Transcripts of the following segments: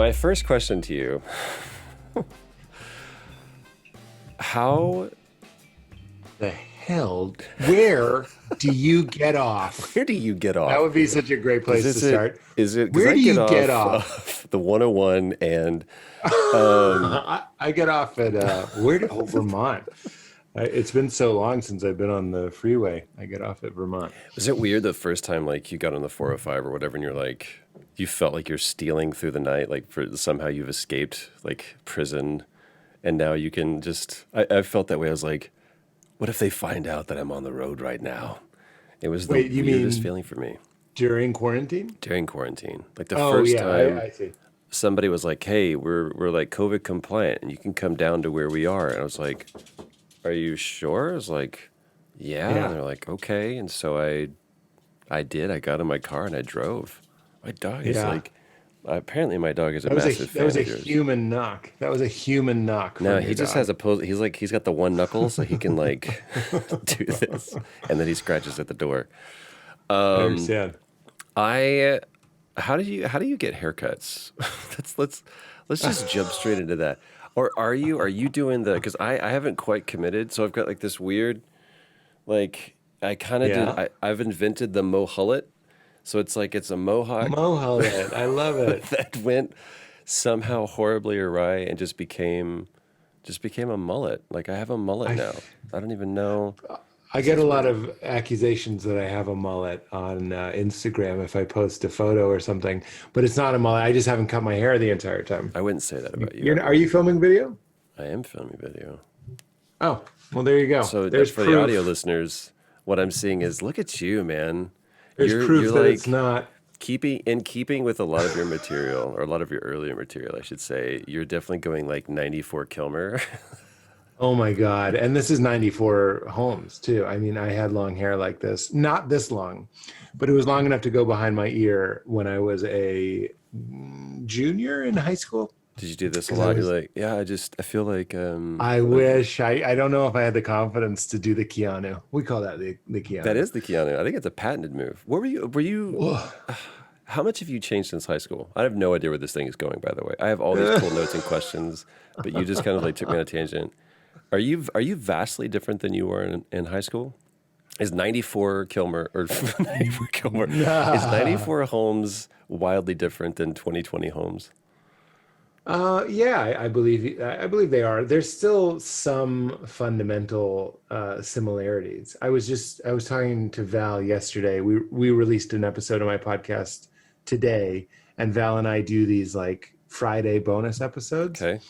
my first question to you, how The hell? Where do you get off? where do you get That off? would be such a great Is place to this it? start. Is it because Where I do get you get off off? of the 101 and I get off at Vermont. It's been so long since I've been on the freeway. I get off at Vermont. was it weird the first time like you got on the 405 or whatever and you're like you felt like you're stealing through the night like for somehow you've escaped like prison and now you can just I felt that way. I was like, what if they find out that I'm on the road right now? It was the Wait, you weirdest mean feeling for me during quarantine? during quarantine. Like the Oh first yeah, time I see. somebody was like, "Hey, we're like COVID compliant, and you can come down to where we are." And I was like, "Are you sure?" I was like, "Yeah." And Yeah. they're like, "Okay." And so I did. I got in my car and I drove. My dog is Yeah. like, apparently my dog is a That was a massive that fan was a of yours. human knock. That was a human knock No, from your he just has dog. a pose. He's like he's got the one knuckle, so he can like do this, and then he scratches at the door. I Um, understand. I how do you get haircuts? Let's just jump straight into that. Or are you doing the because I haven't quite committed, so I've got like this weird like I kind of did Yeah. I've invented the mohullet. So it's like it's a mohawk Mohamed, I love it. that went somehow horribly awry and just became a mullet. Like I have a mullet I now. I don't even know. I This get a is lot weird. of accusations that I have a mullet on Instagram if I post a photo or something, but it's not a mullet. I just haven't cut my hair the entire time. I wouldn't say that about you Are ever. you filming video? I am filming video. Oh, well, there you go. So There's for the audio proof. listeners, what I'm seeing is look at you, man. There's You're proof that it's like not. keeping with a lot of your material or a lot of your earlier material, I should say. You're definitely going like 94 Kilmer. Oh my God. And this is 94 Holmes too. I mean, I had long hair like this, not this long, but it was long enough to go behind my ear when I was a junior in high school. Did you do this a Because I lot? You're was, like, yeah, I feel I like wish, I don't know if I had the confidence to do the Keanu. We call that the that Keanu. is the Keanu. I think it's a patented move. What were you Whoa. how much have you changed since high school? I have no idea where this thing is going, by the way. I have all these cool notes and questions, but you just kind of like took me on a tangent. Are you vastly different than you were in high school? Is 94 Kilmer or 94 Kilmer is Nah. 94 Holmes wildly different than 2020 Holmes? Yeah, I believe they are. There's still some fundamental similarities. I was talking to Val yesterday. We released an episode of my podcast today, and Val and I do these like Friday bonus episodes. Okay.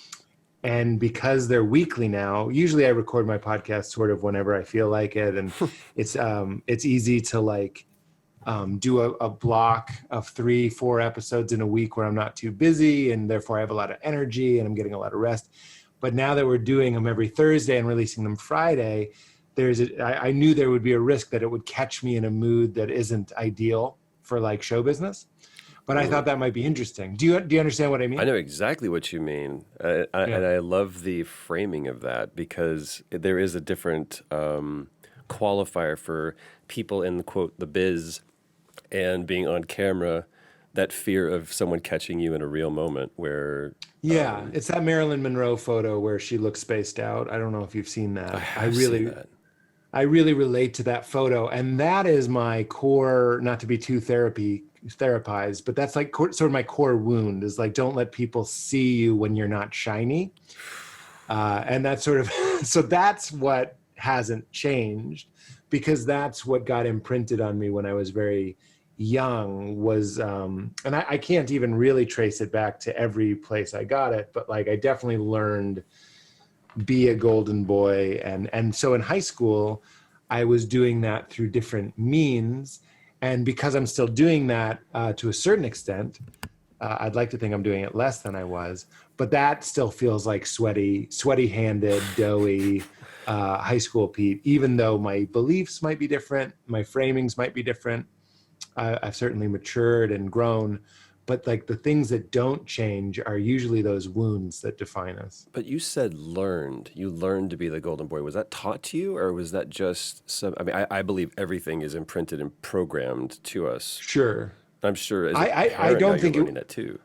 And because they're weekly now, usually I record my podcast sort of whenever I feel like it, and it's easy to like do a block of 3, 4 episodes in a week where I'm not too busy and therefore I have a lot of energy and I'm getting a lot of rest. But now that we're doing them every Thursday and releasing them Friday, I knew there would be a risk that it would catch me in a mood that isn't ideal for like show business. But I thought that might be interesting. Do you understand what I I mean? know exactly what you mean, Yeah. and I love the framing of that because there is a different qualifier for people in quote the biz and being on camera. That fear of someone catching you in a real moment, where Yeah, it's that Marilyn Monroe photo where she looks spaced out. I don't know if you've seen I that. have seen that. I really relate to that photo, and that is my core. Not to be too therapized, but that's like sort of my core wound is like don't let people see you when you're not shiny, and that's sort of so that's what hasn't changed because that's what got imprinted on me when I was very young was and I can't even really trace it back to every place I got it, but like I definitely learned be a golden boy, and so in high school I was doing that through different means, and because I'm still doing that to a certain extent, I'd like to think I'm doing it less than I was, but that still feels like sweaty handed, doughy high school Pete, even though my beliefs might be different, my framings might be different. I've certainly matured and grown, but like the things that don't change are usually those wounds that define us. But you said learned. You learned to be the golden boy. Was that taught to you, or was that just some? I mean, I believe everything is imprinted and programmed to us. Sure. I'm sure as a I parent now don't you're think it learning that too.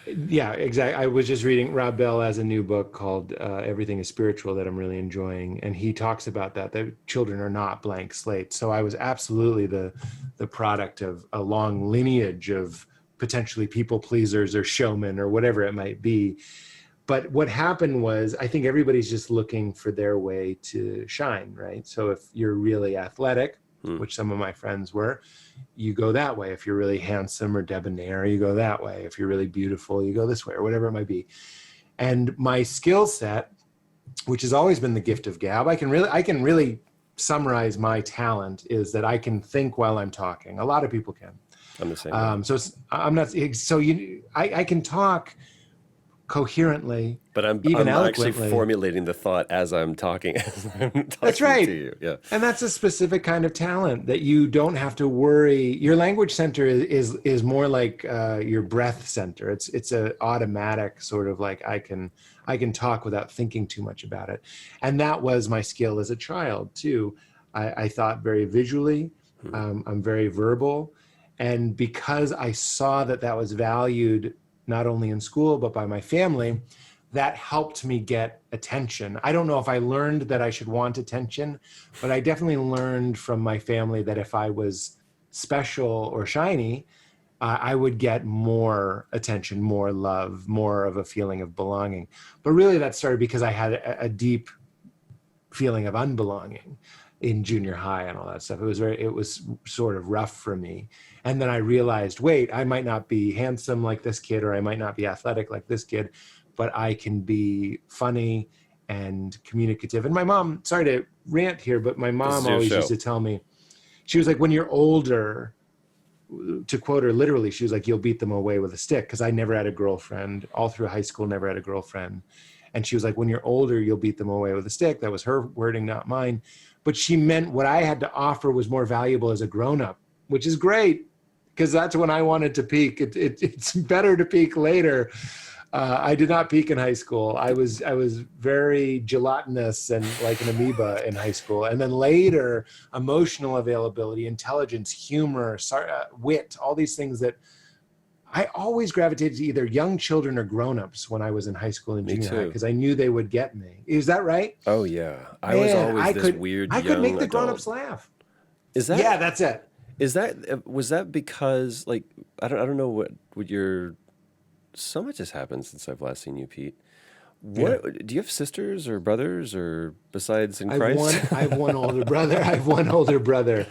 Yeah, exactly. I was just reading Rob Bell has a new book called Everything is Spiritual that I'm really enjoying. And he talks about that children are not blank slates. So I was absolutely the product of a long lineage of potentially people pleasers or showmen or whatever it might be. But what happened was, I think everybody's just looking for their way to shine, right? So if you're really athletic, Hmm. which some of my friends were, you go that way. If you're really handsome or debonair, you go that way. If you're really beautiful, you go this way, or whatever it might be. And my skill set, which has always been the gift of gab, I can really summarize my talent is that I can think while I'm talking. A lot of people can. I'm the same way. I'm not. So I can talk coherently, But even I'm actually eloquently. formulating the thought as I'm talking as I'm That's talking to right. you. Yeah. And that's a specific kind of talent that you don't have to worry. Your language center is more like your breath center. It's a automatic sort of like I can talk without thinking too much about it. And that was my skill as a child too. I thought very visually. Hmm. I'm very verbal, and because I saw that that was valued not only in school but by my family, that helped me get attention. I don't know if I learned that I should want attention, but I definitely learned from my family that if I was special or shiny, I would get more attention, more love, more of a feeling of belonging. But really, that started because I had a deep feeling of unbelonging in junior high and all that stuff. It was sort of rough for me. And then I realized, wait, I might not be handsome like this kid, or I might not be athletic like this kid, but I can be funny and communicative. And my mom, sorry to rant here, but my This mom is your always used show. to tell me, she was like, when you're older, to quote her literally, she was like, you'll beat them away with a stick. Cause I never had a girlfriend all through high school, never had a girlfriend. And she was like, when you're older, you'll beat them away with a stick. That was her wording, not mine. But she meant what I had to offer was more valuable as a grown up, which is great because that's when I wanted to peak. It's better to peak later. I did not peak in high school. I was very gelatinous and like an amoeba in high school, and then later, emotional availability, intelligence, humor, wit, all these things that I always gravitated to either young children or grown-ups when I was in high school and Me junior high too. because I knew they would get me. Is that right? Oh yeah. I was Man, always this weird I could young make the adult. grown-ups laugh. Is that Yeah, that's it. is that was that because like I don't know what your so much has happened since I've last seen you, Pete. Yeah. What do you have sisters or brothers or besides in I've Christ? one I've one older brother. I've one older brother.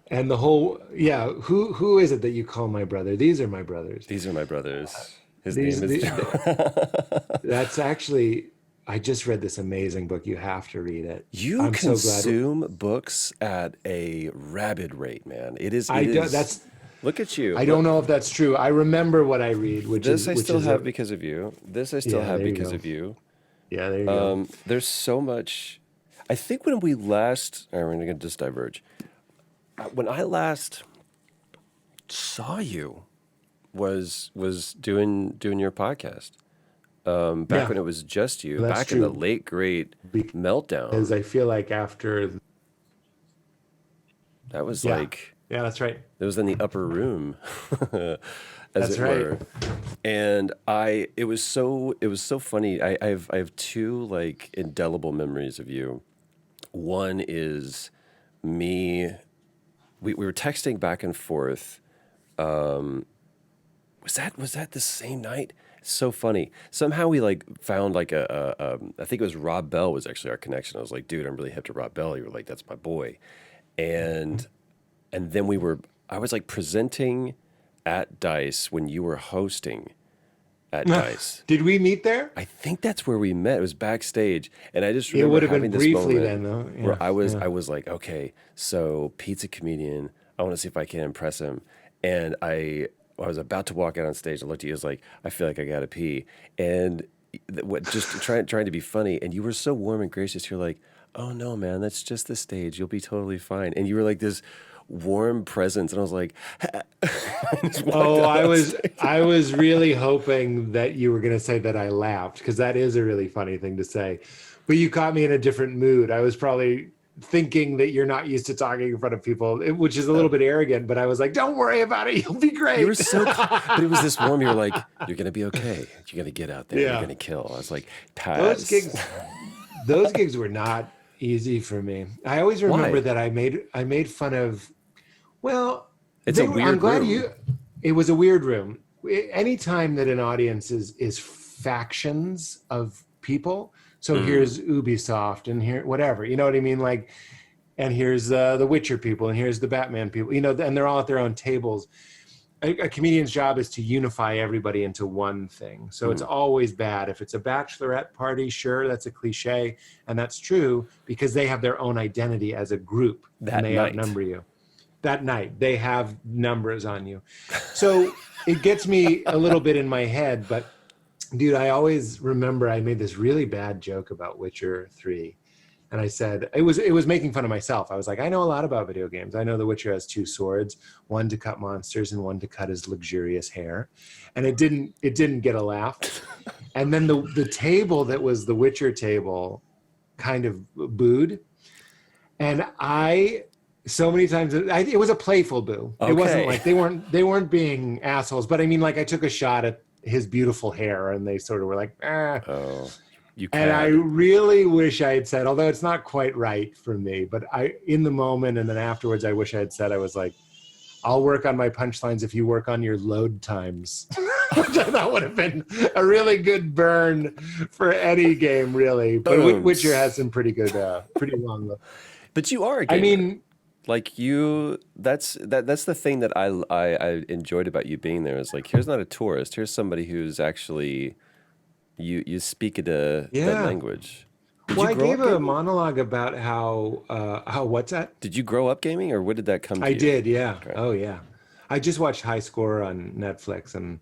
And the whole yeah, who is it that you call my brother? These are my brothers. These are my brothers. His name These is the, Joe. that's actually I just read this amazing book. You have to read it. You I'm so glad. consume books at a rabid rate, man. It I do, is. that's Look at you. I don't know if that's true. I remember what I read, This I which still is have a because of you. This I still yeah. have There you because go. of you. Yeah, there you go. There's so much. I think when we last, all right, we're gonna just diverge. When I last saw you was doing your podcast. Back Yeah, when it was just you, that's back in the true late great because meltdown. I feel like after That was yeah, like yeah, that's right. it was in the upper room, as That's it right. were. And it was so funny. I have two like indelible memories of you. One is me. We were texting back and forth. Was that the same night? It's so funny. Somehow we like found like I think it was Rob Bell was actually our connection. I was like, dude, I'm really hip to Rob Bell. You were like, that's my boy. And and then I was like presenting at Dice when you were hosting at Dice. Did we meet there? I think that's where we met. It was backstage, and I just It remember would have been having this briefly moment then, though. where Yeah, I was yeah. I was like, okay, so Pete's a comedian. I want to see if I can impress him. And I was about to walk out on stage. I looked at you. I was like, I feel like I gotta pee. And just trying to be funny. And you were so warm and gracious. You're like, oh no, man, that's just the stage. You'll be totally fine. And you were like this warm presence. And I was like, I just walked Oh, out I on was stage. I was really hoping that you were going to say that I laughed because that is a really funny thing to say. But you caught me in a different mood. I was probably thinking that you're not used to talking in front of people, which is a little bit arrogant, but I was like, don't worry about it. You'll be great. You were but it was this warm, you were like, you're going to be okay. You're going to get out there. You're Yeah. going to kill. I was like, Those pass. gigs were not easy for me. I always remember Why? that I made fun of, well, It's a weird I'm glad room. it was a weird room. Anytime that an audience is factions of people, so here's Ubisoft and here, whatever, you know what I mean? Like, and here's the Witcher people and here's the Batman people, you know, and they're all at their own tables. A comedian's job is to unify everybody into one thing. So it's always bad. If it's a bachelorette party, sure, that's a cliche. And that's true because they have their own identity as a group That and they night. outnumber you. That night, they have numbers on you. So it gets me a little bit in my head, but dude, I always remember I made this really bad joke about Witcher 3. And I said, it was making fun of myself. I was like, I know a lot about video games. I know The Witcher has 2 swords, one to cut monsters and one to cut his luxurious hair. And it didn't get a laugh. And then the table that was the Witcher table kind of booed. And so many times it was a playful boo. Okay. It wasn't like they weren't being assholes, but I mean, like I took a shot at his beautiful hair and they sort of were like, ah. Oh, you And I can. really wish I had said, although it's not quite right for me, but in the moment and then afterwards, I wish I had said, I was like, I'll work on my punchlines if you work on your load times, which I thought would have been a really good burn for any game, really. But Boom. Witcher has some pretty good, pretty long. But you are a gamer. I mean, Like that's the thing that I enjoyed about you being there is like, here's not a tourist. Here's somebody who's actually, you speak that Yeah. language. Did well, you I grow gave up a gaming? monologue about how what's that? Did you grow up gaming, or when did that come to I you? did, yeah. Okay. Oh, yeah. I just watched High Score on Netflix, and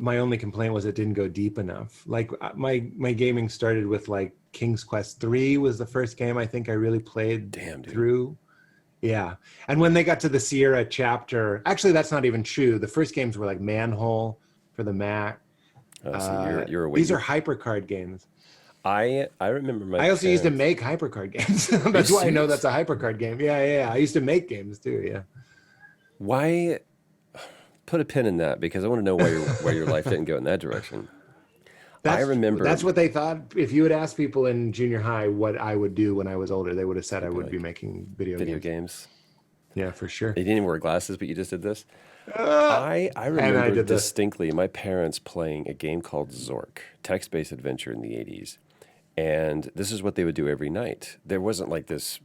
my only complaint was it didn't go deep enough. Like my gaming started with like King's Quest 3 was the first game I think I really played Damn, dude. through. Yeah. And when they got to the Sierra chapter, actually that's not even true. The first games were like Manhole for the Mac. So you're away. These are HyperCard games. I remember my I also used to parents- make HyperCard games. That's why I know serious? that's a HyperCard game. Yeah. I used to make games too, yeah. Why put a pin in that, because I want to know why your life didn't go in that direction. I remember That's what they thought. If you had asked people in junior high what I would do when I was older, they would have said I would be making video video games. games. Yeah, for sure. You didn't even wear glasses, but you just did this. Uh, I remember did this. distinctly my parents playing a game called Zork, text-based adventure in the 80s. And this is what they would do every night. There wasn't like this,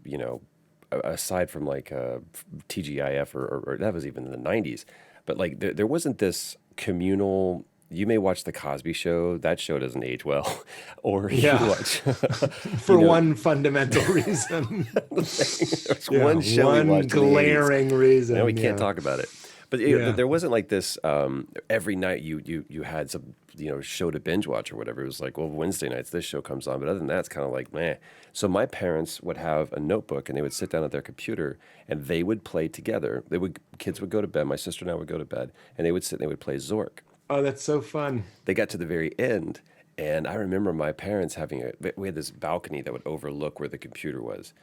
aside from like TGIF or that was even in the 90s, but like there wasn't this communal. You may watch The Cosby Show. That show doesn't age well. Or Yeah. you watch. For one fundamental reason. There's Yeah, one show we one watched in the 80s. glaring reason. No, we can't yeah. talk about it. But Yeah. there wasn't like this every night you had some show to binge watch or whatever. It was like, well, Wednesday nights this show comes on, but other than that, it's kind of like meh. So my parents would have a notebook and they would sit down at their computer and they would play together. Kids would go to bed. My sister and I would go to bed and they would sit and they would play Zork. Oh, that's so fun. They got to the very end, and I remember my parents we had this balcony that would overlook where the computer was.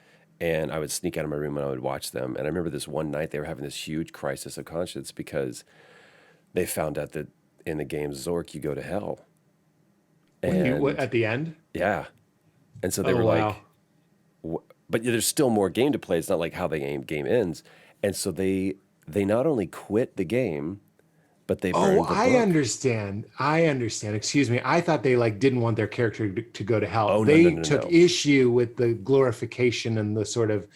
And I would sneak out of my room and I would watch them. And I remember this one night they were having this huge crisis of conscience because they found out that in the game Zork, you go to hell. And At the end? yeah. And so they Oh, were wow. like, but there's still more game to play. It's not like how the game ends. And so they not only quit the game, but they burned Oh, the I book. understand. Excuse me. I thought they like didn't want their character to go to hell. Oh, no, They no, took no. issue with the glorification and the sort of.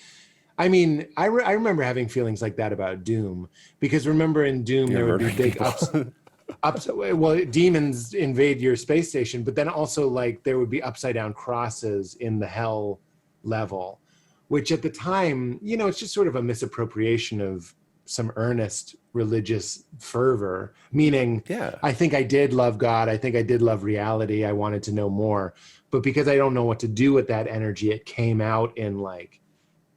I mean, I remember having feelings like that about Doom because remember in Doom there would be murdering big ups. Well, demons invade your space station, but then also like there would be upside down crosses in the hell level, which at the time, it's just sort of a misappropriation of some earnest religious fervor, meaning Yeah. I think I did love God. I think I did love reality. I wanted to know more. But because I don't know what to do with that energy, it came out in like,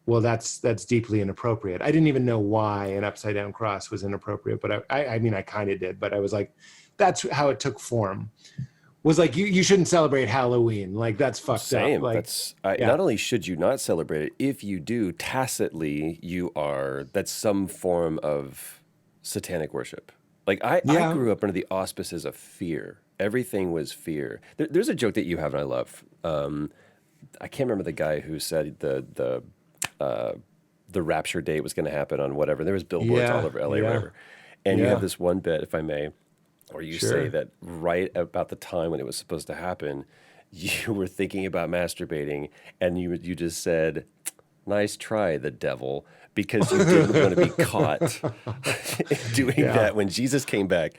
well, that's deeply inappropriate. I didn't even know why an upside down cross was inappropriate, but I mean, I kind of did, but I was like, that's how it took form. was like, you shouldn't celebrate Halloween. Like that's fucked up. Same. Like, Not yeah, only should you not celebrate it, if you do, tacitly, that's some form of satanic worship. Like I yeah, grew up under the auspices of fear. Everything was fear. There's a joke that you have and I love. I can't remember the guy who said the rapture date was going to happen on whatever. There was billboards all yeah, over LA or yeah, whatever. And you have yeah. this one bit, if I may, where you say Sure. that right about the time when it was supposed to happen, you were thinking about masturbating, and you just said, "Nice try, the devil," because you didn't want to be caught doing Yeah, that when Jesus came back.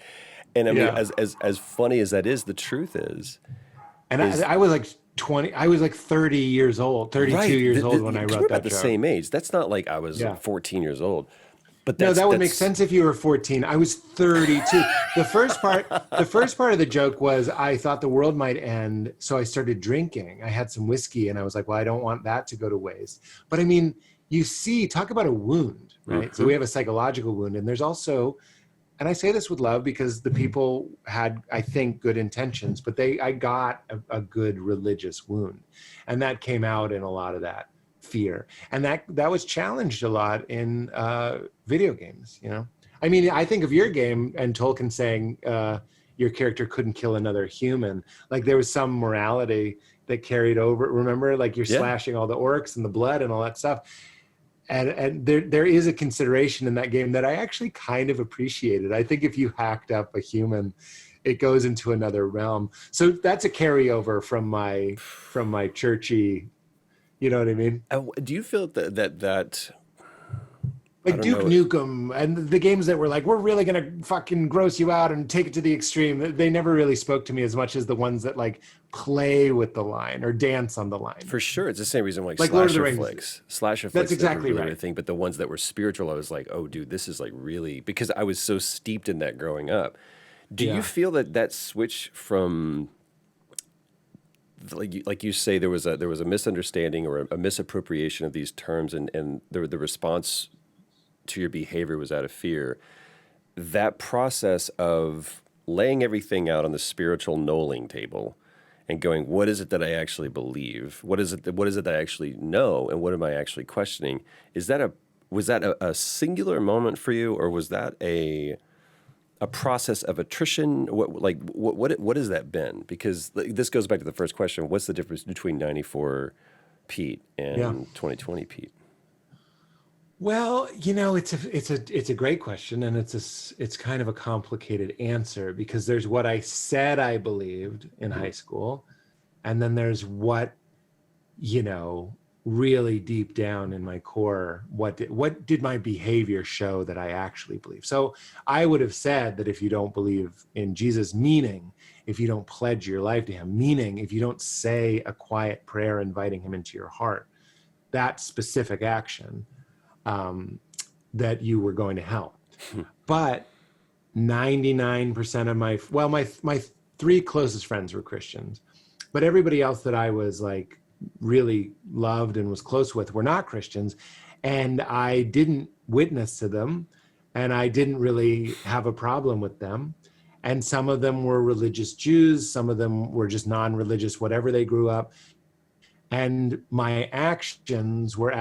And I mean, yeah. as funny as that is, the truth And is I was like 20. I was like 30 years old, 32 right. years old when I Because we're wrote about that the joke. same age. That's not like I was Yeah. 14 years old, but No, that would make that's sense if you were 14. I was 32. The first part of the joke was I thought the world might end, so I started drinking. I had some whiskey and I was like, well, I don't want that to go to waste. But I mean, you see, talk about a wound, right? So hmm we have a psychological wound, and there's also, and I say this with love because the people had, I think, good intentions, but I got a good religious wound, and that came out in a lot of that fear, and that was challenged a lot in video games. You know, I mean, I think of your game and Tolkien saying your character couldn't kill another human. Like there was some morality that carried over. Remember, like you're yeah. slashing all the orcs and the blood and all that stuff, and there is a consideration in that game that I actually kind of appreciated. I think if you hacked up a human, it goes into another realm. So that's a carryover from my churchy, you know what I mean? Do you feel that I Like don't Duke know? Nukem and the games that were like, we're really gonna fucking gross you out and take it to the extreme. They never really spoke to me as much as the ones that like play with the line or dance on the line. For sure, it's the same reason like Like Lord of the Rings. slasher That's flicks never exactly really were a right. thing. But the ones that were spiritual, I was like, oh, dude, this is like really because I was so steeped in that growing up. Do you Yeah. feel that switch from like you say there was a misunderstanding or a misappropriation of these terms and the response to your behavior was out of fear. That process of laying everything out on the spiritual knowing table and going, what is it that I actually believe? What is it that I actually know? And what am I actually questioning? Was that a singular moment for you, or was that a process of attrition? What has that been? Because this goes back to the first question. What's the difference between 94 Pete Yeah. and 2020 Pete? Well, you know, it's a great question, and it's kind of a complicated answer because there's what I said I believed in high school, and then there's what, you know, really deep down in my core, what did my behavior show that I actually believe? So I would have said that if you don't believe in Jesus, meaning if you don't pledge your life to him, meaning if you don't say a quiet prayer inviting him into your heart, that specific action, that you were going to hell. But 99% of my three closest friends were Christians, but everybody else that I was like really loved and was close with were not Christians, and I didn't witness to them, and I didn't really have a problem with them. And some of them were religious Jews, some of them were just non-religious, whatever they grew up. And my actions were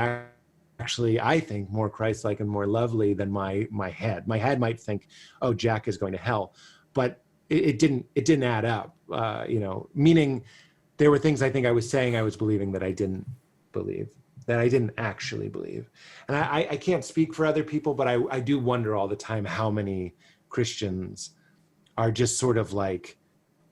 actually, I think, more Christ-like and more lovely than my head. My head might think, "Oh, Jack is going to hell," but it didn't add up. You know, meaning there were things I think I was saying I was believing that I didn't believe, that I didn't actually believe. And I can't speak for other people, but I do wonder all the time how many Christians are just sort of like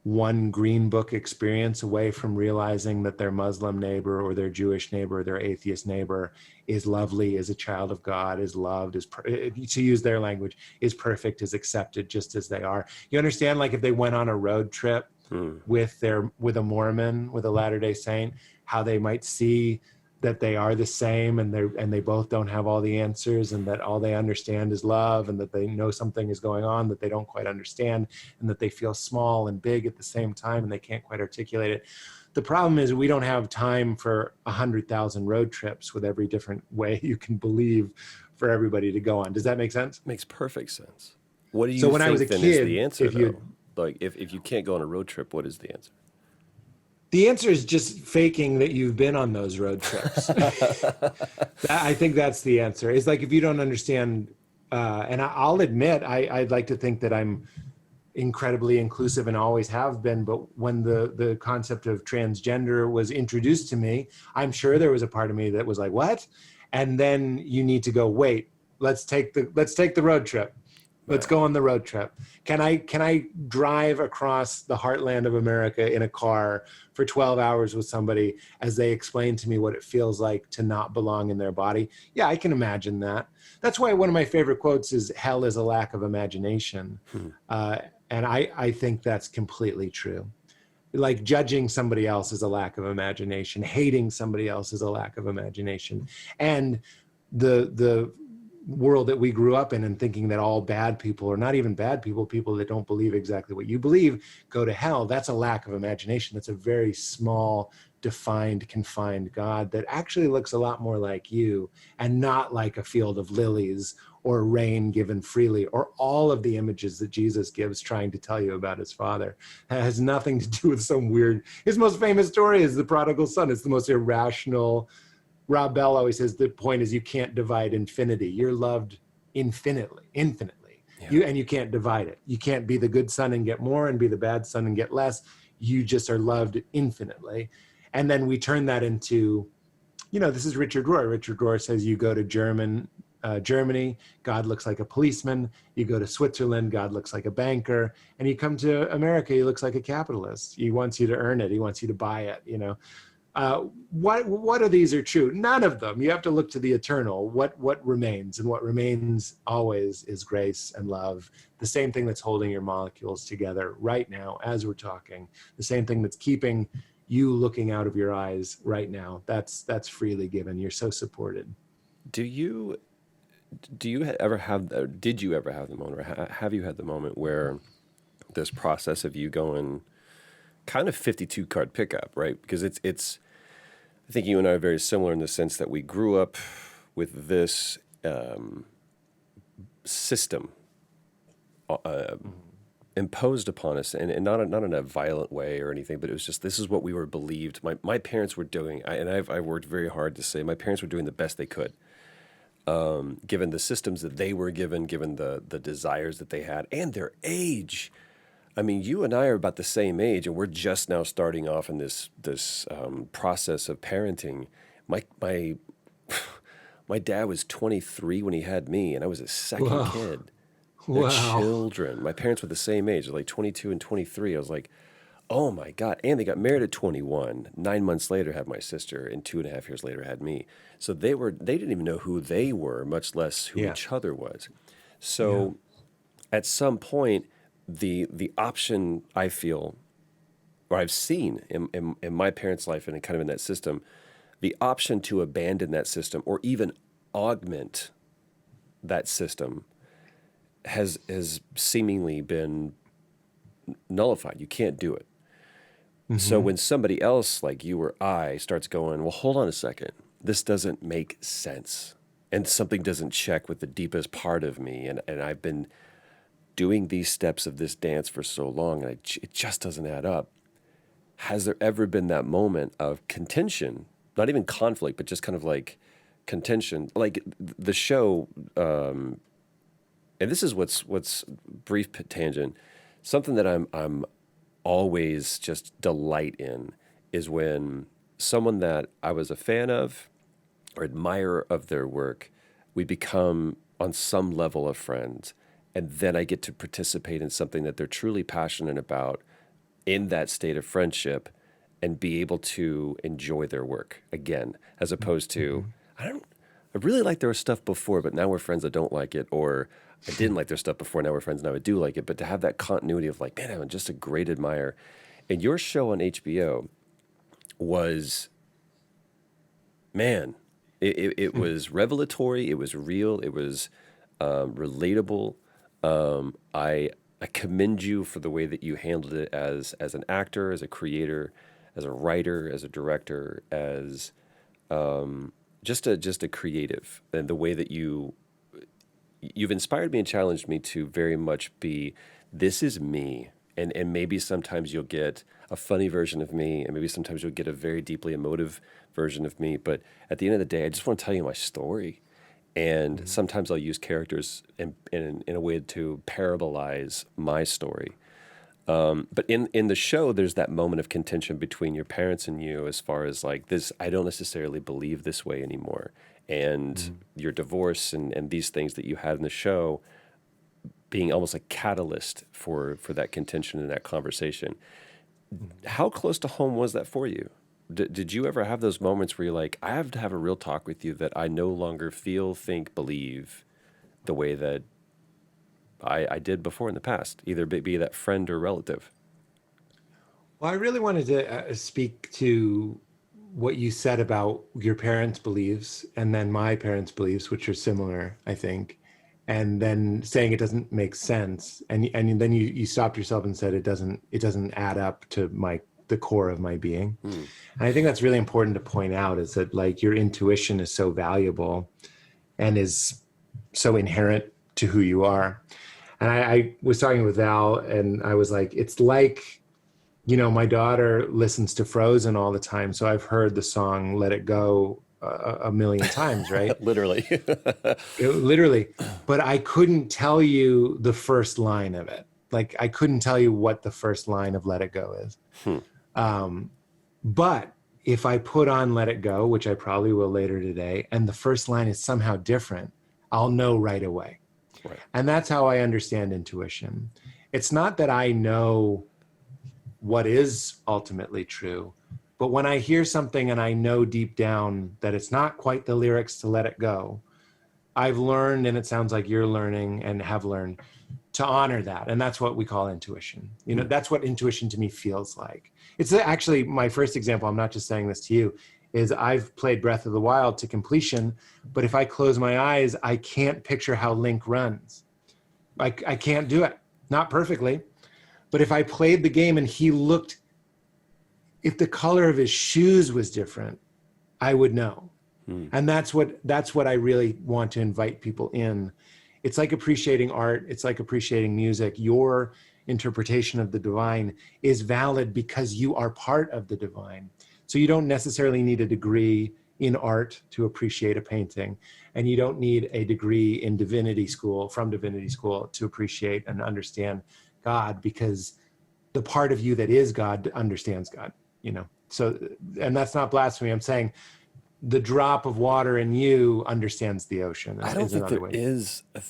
one green book experience away from realizing that their Muslim neighbor or their Jewish neighbor or their atheist neighbor is lovely, is a child of God, is loved, to use their language, is perfect, is accepted just as they are. You understand, like if they went on a road trip Hmm. with a Mormon, with a Latter-day Saint, how they might see that they are the same, and they both don't have all the answers, and that all they understand is love, and that they know something is going on that they don't quite understand, and that they feel small and big at the same time, and they can't quite articulate it. The problem is we don't have time for 100,000 road trips with every different way you can believe for everybody to go on. Does that make sense? Makes perfect sense. What do So you when I was think a then is the kid, answer if you though? Like, if you can't go on a road trip, what is the answer? The answer is just faking that you've been on those road trips. I think that's the answer. It's like if you don't understand, and I'll admit, I'd like to think that I'm incredibly inclusive and always have been. But when the concept of transgender was introduced to me, I'm sure there was a part of me that was like, "What?" And then you need to go, "Wait, let's take the road trip. Let's Man. go on the road trip. Can I drive across the heartland of America in a car for 12 hours with somebody as they explain to me what it feels like to not belong in their body?" Yeah, I can imagine that. That's why one of my favorite quotes is "Hell is a lack of imagination." Hmm. Uh, and I think that's completely true. Like judging somebody else is a lack of imagination. Hating somebody else is a lack of imagination. And the world that we grew up in and thinking that all bad people, or not even bad people, people that don't believe exactly what you believe, go to hell, that's a lack of imagination. That's a very small, defined, confined God that actually looks a lot more like you and not like a field of lilies or rain given freely or all of the images that Jesus gives trying to tell you about his father. That has nothing to do with some weird, his most famous story is the prodigal son. It's the most irrational. Rob Bell always says the point is you can't divide infinity. You're loved infinitely. Yeah. You can't divide it. You can't be the good son and get more and be the bad son and get less. You just are loved infinitely. And then we turn that into, this is Richard Rohr. Richard Rohr says you go to Germany, God looks like a policeman. You go to Switzerland, God looks like a banker. And you come to America, he looks like a capitalist. He wants you to earn it. He wants you to buy it. What of these are true? None of them. You have to look to the eternal. What remains, and what remains always is grace and love. The same thing that's holding your molecules together right now as we're talking. The same thing that's keeping you looking out of your eyes right now. That's freely given. You're so supported. Do you ever have did you ever have the moment, or have you had the moment where this process of you going kind of 52 card pickup, right? Because it's I think you and I are very similar in the sense that we grew up with this system imposed upon us, and not in a violent way or anything, but it was just this is what we were believed. My parents were doing, I worked very hard to say my parents were doing the best they could, given the systems that they were given the desires that they had, and their age. I mean, you and I are about the same age, and we're just now starting off in this process of parenting. My my dad was 23 when he had me, and I was his second Wow. kid. They're Wow. children. My parents were the same age, like 22 and 23. I was like, oh my God. And they got married at 21. 9 months later, had my sister, and 2.5 years later, had me. So they didn't even know who they were, much less who Yeah. each other was. Yeah. So at some point, the option I feel, or I've seen in my parents' life and kind of in that system, the option to abandon that system or even augment that system has seemingly been nullified. You can't do it. So Mm-hmm. when somebody else like you or I starts going, well, hold on a second, this doesn't make sense, and something doesn't check with the deepest part of me, and I've been doing these steps of this dance for so long, and it just doesn't add up. Has there ever been that moment of contention, not even conflict, but just kind of like contention, like the show? And this is what's brief tangent. Something that I'm always just delight in is when someone that I was a fan of or admirer of their work, we become on some level of friends, and then I get to participate in something that they're truly passionate about in that state of friendship and be able to enjoy their work again, as opposed to, Mm-hmm. I really liked their stuff before, but now we're friends, I don't like it, or I didn't like their stuff before, now we're friends, now I do like it. But to have that continuity of like, man, I'm just a great admirer. And your show on HBO was, man, it was revelatory, it was real, it was relatable. I commend you for the way that you handled it as an actor, as a creator, as a writer, as a director, as just a creative, and the way that you've inspired me and challenged me to very much be, this is me, and maybe sometimes you'll get a funny version of me, and maybe sometimes you'll get a very deeply emotive version of me. But at the end of the day, I just want to tell you my story. And sometimes I'll use characters in a way to parabolize my story. But in the show, there's that moment of contention between your parents and you, as far as like this, I don't necessarily believe this way anymore. And your divorce and these things that you had in the show being almost like catalyst for that contention and that conversation. How close to home was that for you? Did you ever have those moments where you're like, I have to have a real talk with you that I no longer feel, think, believe the way that I did before in the past, either be that friend or relative? Well, I really wanted to speak to what you said about your parents' beliefs and then my parents' beliefs, which are similar, I think, and then saying it doesn't make sense, and then you stopped yourself and said it doesn't add up to the core of my being. Hmm. And I think that's really important to point out, is that like your intuition is so valuable and is so inherent to who you are. And I was talking with Val, and I was like, it's like, my daughter listens to Frozen all the time. So I've heard the song Let It Go a million times, right? Literally. Literally. But I couldn't tell you the first line of it. Like, I couldn't tell you what the first line of Let It Go is. But if I put on Let It Go, which I probably will later today, and the first line is somehow different, I'll know right away. Right. And that's how I understand intuition. It's not that I know what is ultimately true, but when I hear something and I know deep down that it's not quite the lyrics to Let It Go, I've learned, and it sounds like you're learning and have learned, to honor that. And that's what we call intuition. That's what intuition to me feels like. It's actually my first example. I'm not just saying this to you, is I've played Breath of the Wild to completion, but if I close my eyes, I can't picture how Link runs. I can't do it, not perfectly. But if I played the game and if the color of his shoes was different, I would know. And that's what I really want to invite people in. It's like appreciating art. It's like appreciating music. Your interpretation of the divine is valid because you are part of the divine. So you don't necessarily need a degree in art to appreciate a painting. And you don't need a degree in divinity school, to appreciate and understand God, because the part of you that is God understands God, So, and that's not blasphemy. I'm saying the drop of water in you understands the ocean. I don't think there is. I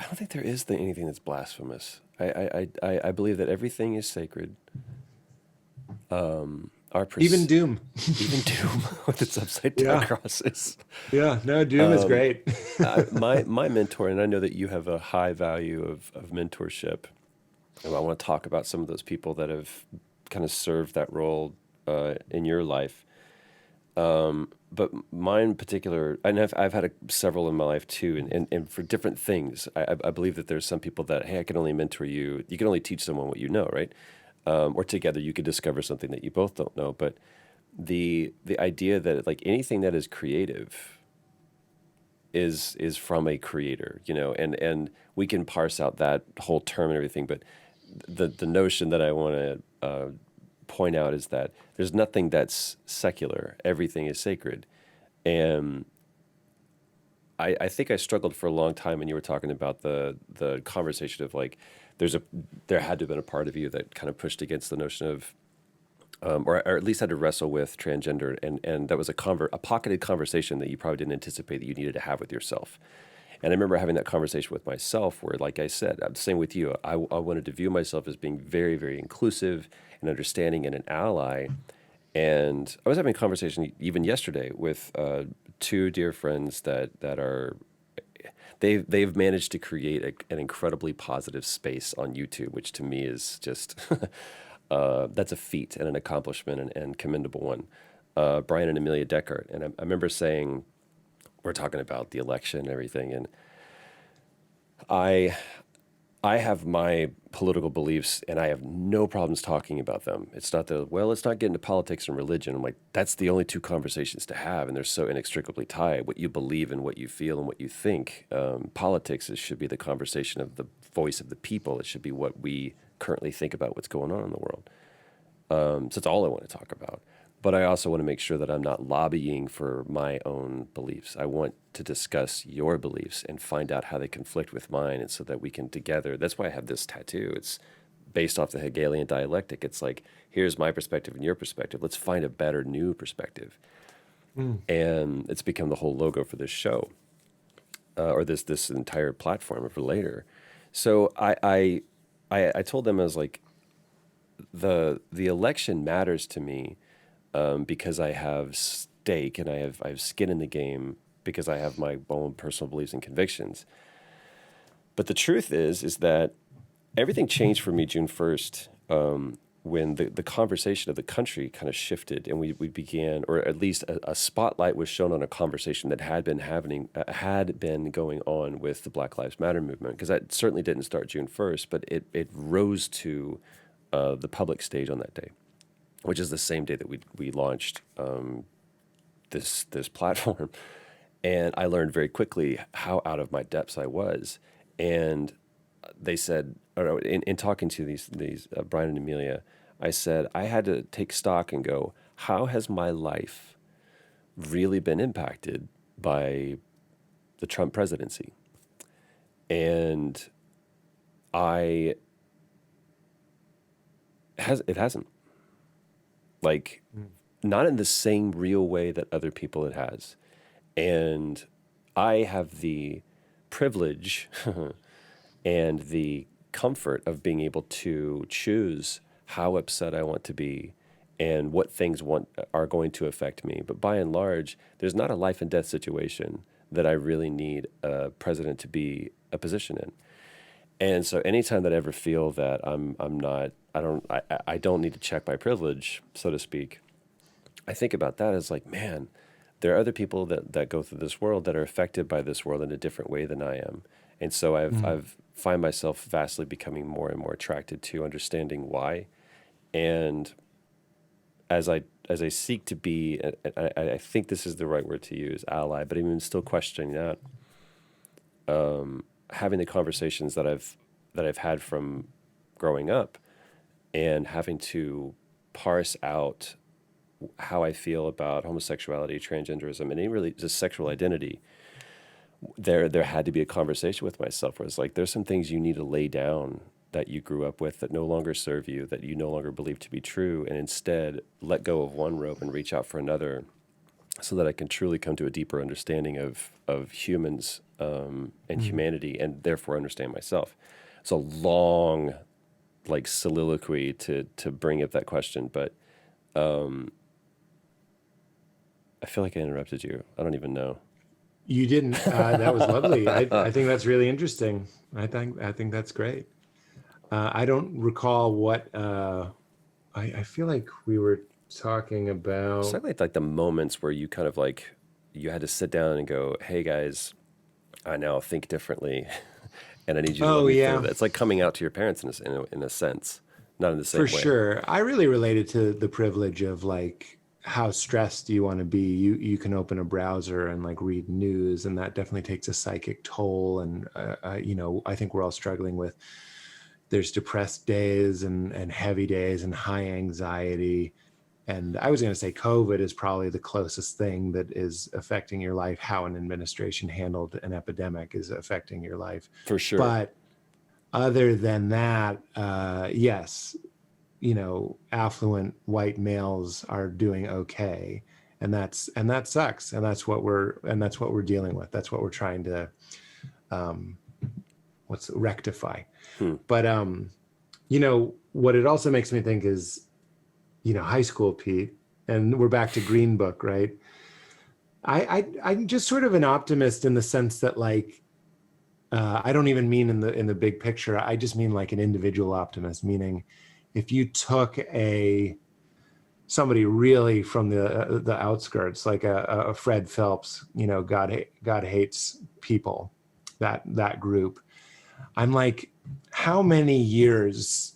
don't think there is anything that's blasphemous. I believe that everything is sacred. Even Doom. Even Doom with its upside down crosses. Yeah, no, Doom is great. My mentor, and I know that you have a high value of mentorship. And I want to talk about some of those people that have kind of served that role in your life. But mine in particular, and I've had several in my life too, and for different things. I believe that there's some people that, hey, I can only mentor you. You can only teach someone what you know, right? Or together you could discover something that you both don't know. But the idea that like anything that is creative is from a creator, and we can parse out that whole term and everything. But the notion that I want to point out is that there's nothing that's secular. Everything is sacred. And I think I struggled for a long time when you were talking about the conversation of like, there had to have been a part of you that kind of pushed against the notion of, or at least had to wrestle with transgender. And that was a pocketed conversation that you probably didn't anticipate that you needed to have with yourself. And I remember having that conversation with myself where, like I said, I'm the same with you. I wanted to view myself as being very, very inclusive and understanding and an ally. And I was having a conversation even yesterday with two dear friends that are, they've managed to create an incredibly positive space on YouTube, which to me is just, that's a feat and an accomplishment and commendable one. Brian and Amelia Deckard. And I remember saying, we're talking about the election and everything, and I have my political beliefs and I have no problems talking about them. It's not the, well, let's not get into politics and religion. I'm like, that's the only two conversations to have. And they're so inextricably tied. What you believe and what you feel and what you think. Politics should be the conversation of the voice of the people. It should be what we currently think about what's going on in the world. So that's all I want to talk about. But I also want to make sure that I'm not lobbying for my own beliefs. I want to discuss your beliefs and find out how they conflict with mine, and so that we can together. That's why I have this tattoo. It's based off the Hegelian dialectic. It's like, here's my perspective and your perspective. Let's find a better new perspective. Mm. And it's become the whole logo for this show, or this entire platform of Relator. So I told them, I was like, the election matters to me, because I have stake and I have skin in the game, because I have my own personal beliefs and convictions. But the truth is that everything changed for me June 1st, when the conversation of the country kind of shifted, and we began, or at least a spotlight was shown on a conversation that had been going on with the Black Lives Matter movement, because that certainly didn't start June 1st, but it rose to the public stage on that day, which is the same day that we launched this platform. And I learned very quickly how out of my depths I was. And they said, or in talking to these Brian and Amelia, I said I had to take stock and go, how has my life really been impacted by the Trump presidency? And it hasn't. Like, not in the same real way that other people it has. And I have the privilege and the comfort of being able to choose how upset I want to be and what things are going to affect me. But by and large, there's not a life and death situation that I really need a president to be a position in. And so anytime that I ever feel that I don't need to check my privilege, so to speak, I think about that as like, man, there are other people that go through this world that are affected by this world in a different way than I am. And so I've find myself vastly becoming more and more attracted to understanding why. And as I seek to be, I think this is the right word to use, ally, but even still questioning that, having the conversations that I've had from growing up, and having to parse out how I feel about homosexuality, transgenderism, and any really just sexual identity. There had to be a conversation with myself where it's like, there's some things you need to lay down that you grew up with that no longer serve you, that you no longer believe to be true, and instead let go of one rope and reach out for another, so that I can truly come to a deeper understanding of humans, and humanity, and therefore understand myself. It's a long, like, soliloquy to bring up that question, but I feel like I interrupted you. I don't even know. You didn't. That was lovely. I think that's really interesting. I think that's great. I don't recall what. I feel like we were talking It's about. like the moments where you kind of like, you had to sit down and go, hey guys, I now think differently, and I need you to let Oh me through yeah, that. It's like coming out to your parents in a sense, not in the for same way. sure. I really related to the privilege of like how stressed do you want to be. You can open a browser and like read news, and that definitely takes a psychic toll. And I think we're all struggling with. There's depressed days and heavy days and high anxiety. And I was going to say COVID is probably the closest thing that is affecting your life. How an administration handled an epidemic is affecting your life. For sure. But other than that, yes, affluent white males are doing okay, and that sucks, and that's what we're dealing with. That's what we're trying to rectify. Hmm. But what it also makes me think is, high school, Pete, and we're back to Green Book, right? I'm just sort of an optimist in the sense that, like, I don't even mean in the big picture. I just mean like an individual optimist, meaning if you took somebody really from the outskirts, like a Fred Phelps, God hates people, that group. I'm like, how many years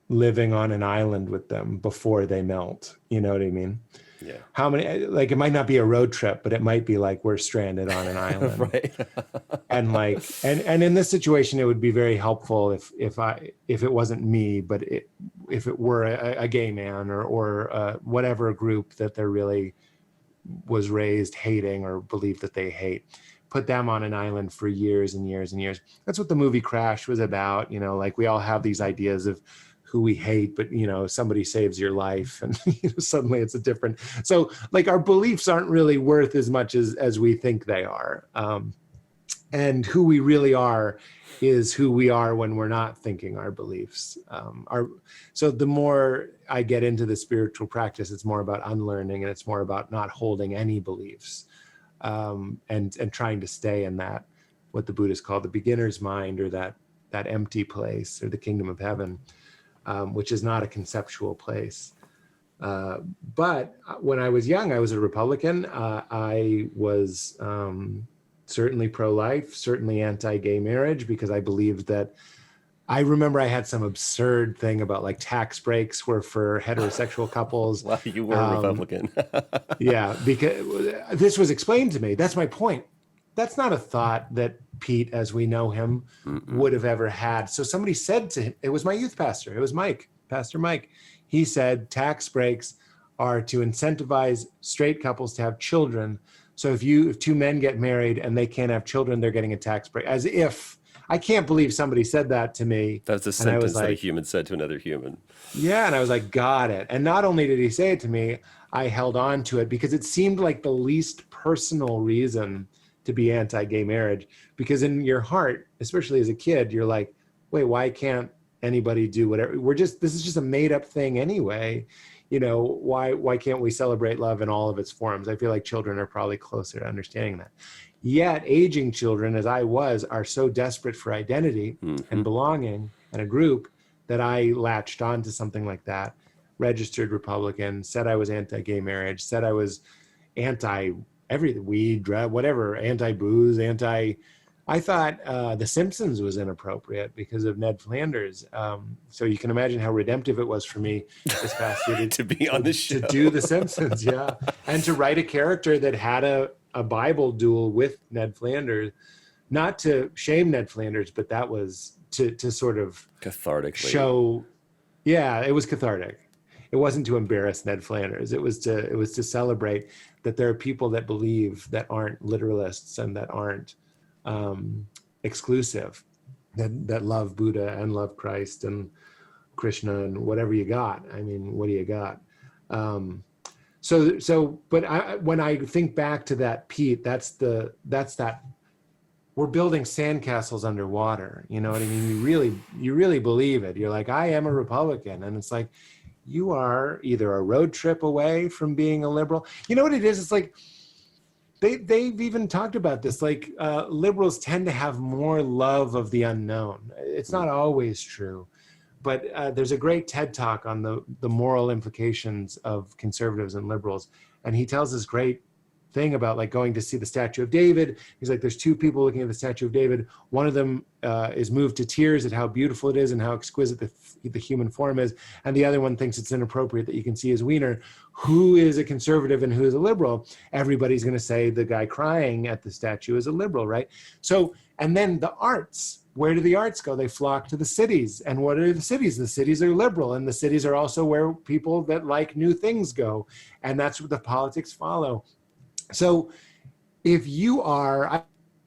living on an island with them before they melt? You know what I mean? Yeah. How many, like, it might not be a road trip, but it might be like we're stranded on an island. Right. And like, and in this situation, it would be very helpful if it wasn't me, but if it were a gay man or whatever group that they're really was raised hating or believe that they hate, put them on an island for years and years and years. That's what the movie Crash was about. You know, like we all have these ideas of who we hate, but you know, somebody saves your life and you know, suddenly it's a different, so like our beliefs aren't really worth as much as we think they are. And who we really are is who we are when we're not thinking our beliefs. So the more I get into the spiritual practice, it's more about unlearning, and it's more about not holding any beliefs, and trying to stay in that, what the Buddhists call the beginner's mind, or that empty place, or the kingdom of heaven, which is not a conceptual place. But when I was young, I was a Republican. I was certainly pro-life, certainly anti-gay marriage, because I believed that, I remember I had some absurd thing about like tax breaks were for heterosexual couples. Wow, you were a Republican. Yeah, because this was explained to me. That's my point. That's not a thought that Pete, as we know him, would have ever had. So somebody said to him, it was my youth pastor, it was Mike, Pastor Mike. He said tax breaks are to incentivize straight couples to have children. So if two men get married and they can't have children, they're getting a tax break. As if, I can't believe somebody said that to me. That's a sentence that a human said to another human. Yeah, and I was like, got it. And not only did he say it to me, I held on to it because it seemed like the least personal reason to be anti-gay marriage. Because in your heart, especially as a kid, you're like, wait, why can't anybody do whatever? This is just a made up thing anyway. You know, why can't we celebrate love in all of its forms? I feel like children are probably closer to understanding that. Yet aging children, as I was, are so desperate for identity and belonging and a group that I latched on to something like that, registered Republican, said I was anti-gay marriage, said I was anti-everything, weed, drug, whatever, anti-booze, I thought The Simpsons was inappropriate because of Ned Flanders. So you can imagine how redemptive it was for me this past year to be on the show. To do The Simpsons, yeah. And to write a character that had a Bible duel with Ned Flanders. Not to shame Ned Flanders, but that was to sort of cathartically show, yeah, it was cathartic. It wasn't to embarrass Ned Flanders. It was to celebrate that there are people that believe, that aren't literalists and that aren't exclusive, that love Buddha and love Christ and Krishna and whatever you got. I mean, what do you got? But when I think back to that, Pete, that's that we're building sandcastles underwater. You know what I mean? You really believe it. You're like, I am a Republican. And it's like, you are either a road trip away from being a liberal. You know what it is? It's like, they've even talked about this, like liberals tend to have more love of the unknown. It's not always true, but there's a great TED talk on the moral implications of conservatives and liberals. And he tells this great thing about like going to see the Statue of David. He's like, there's two people looking at the Statue of David. One of them is moved to tears at how beautiful it is and how exquisite the human form is. And the other one thinks it's inappropriate that you can see his wiener. Who is a conservative and who is a liberal? Everybody's going to say the guy crying at the statue is a liberal, right? So, and then the arts, where do the arts go? They flock to the cities. And what are the cities? The cities are liberal, and the cities are also where people that like new things go. And that's what the politics follow. So if you are, I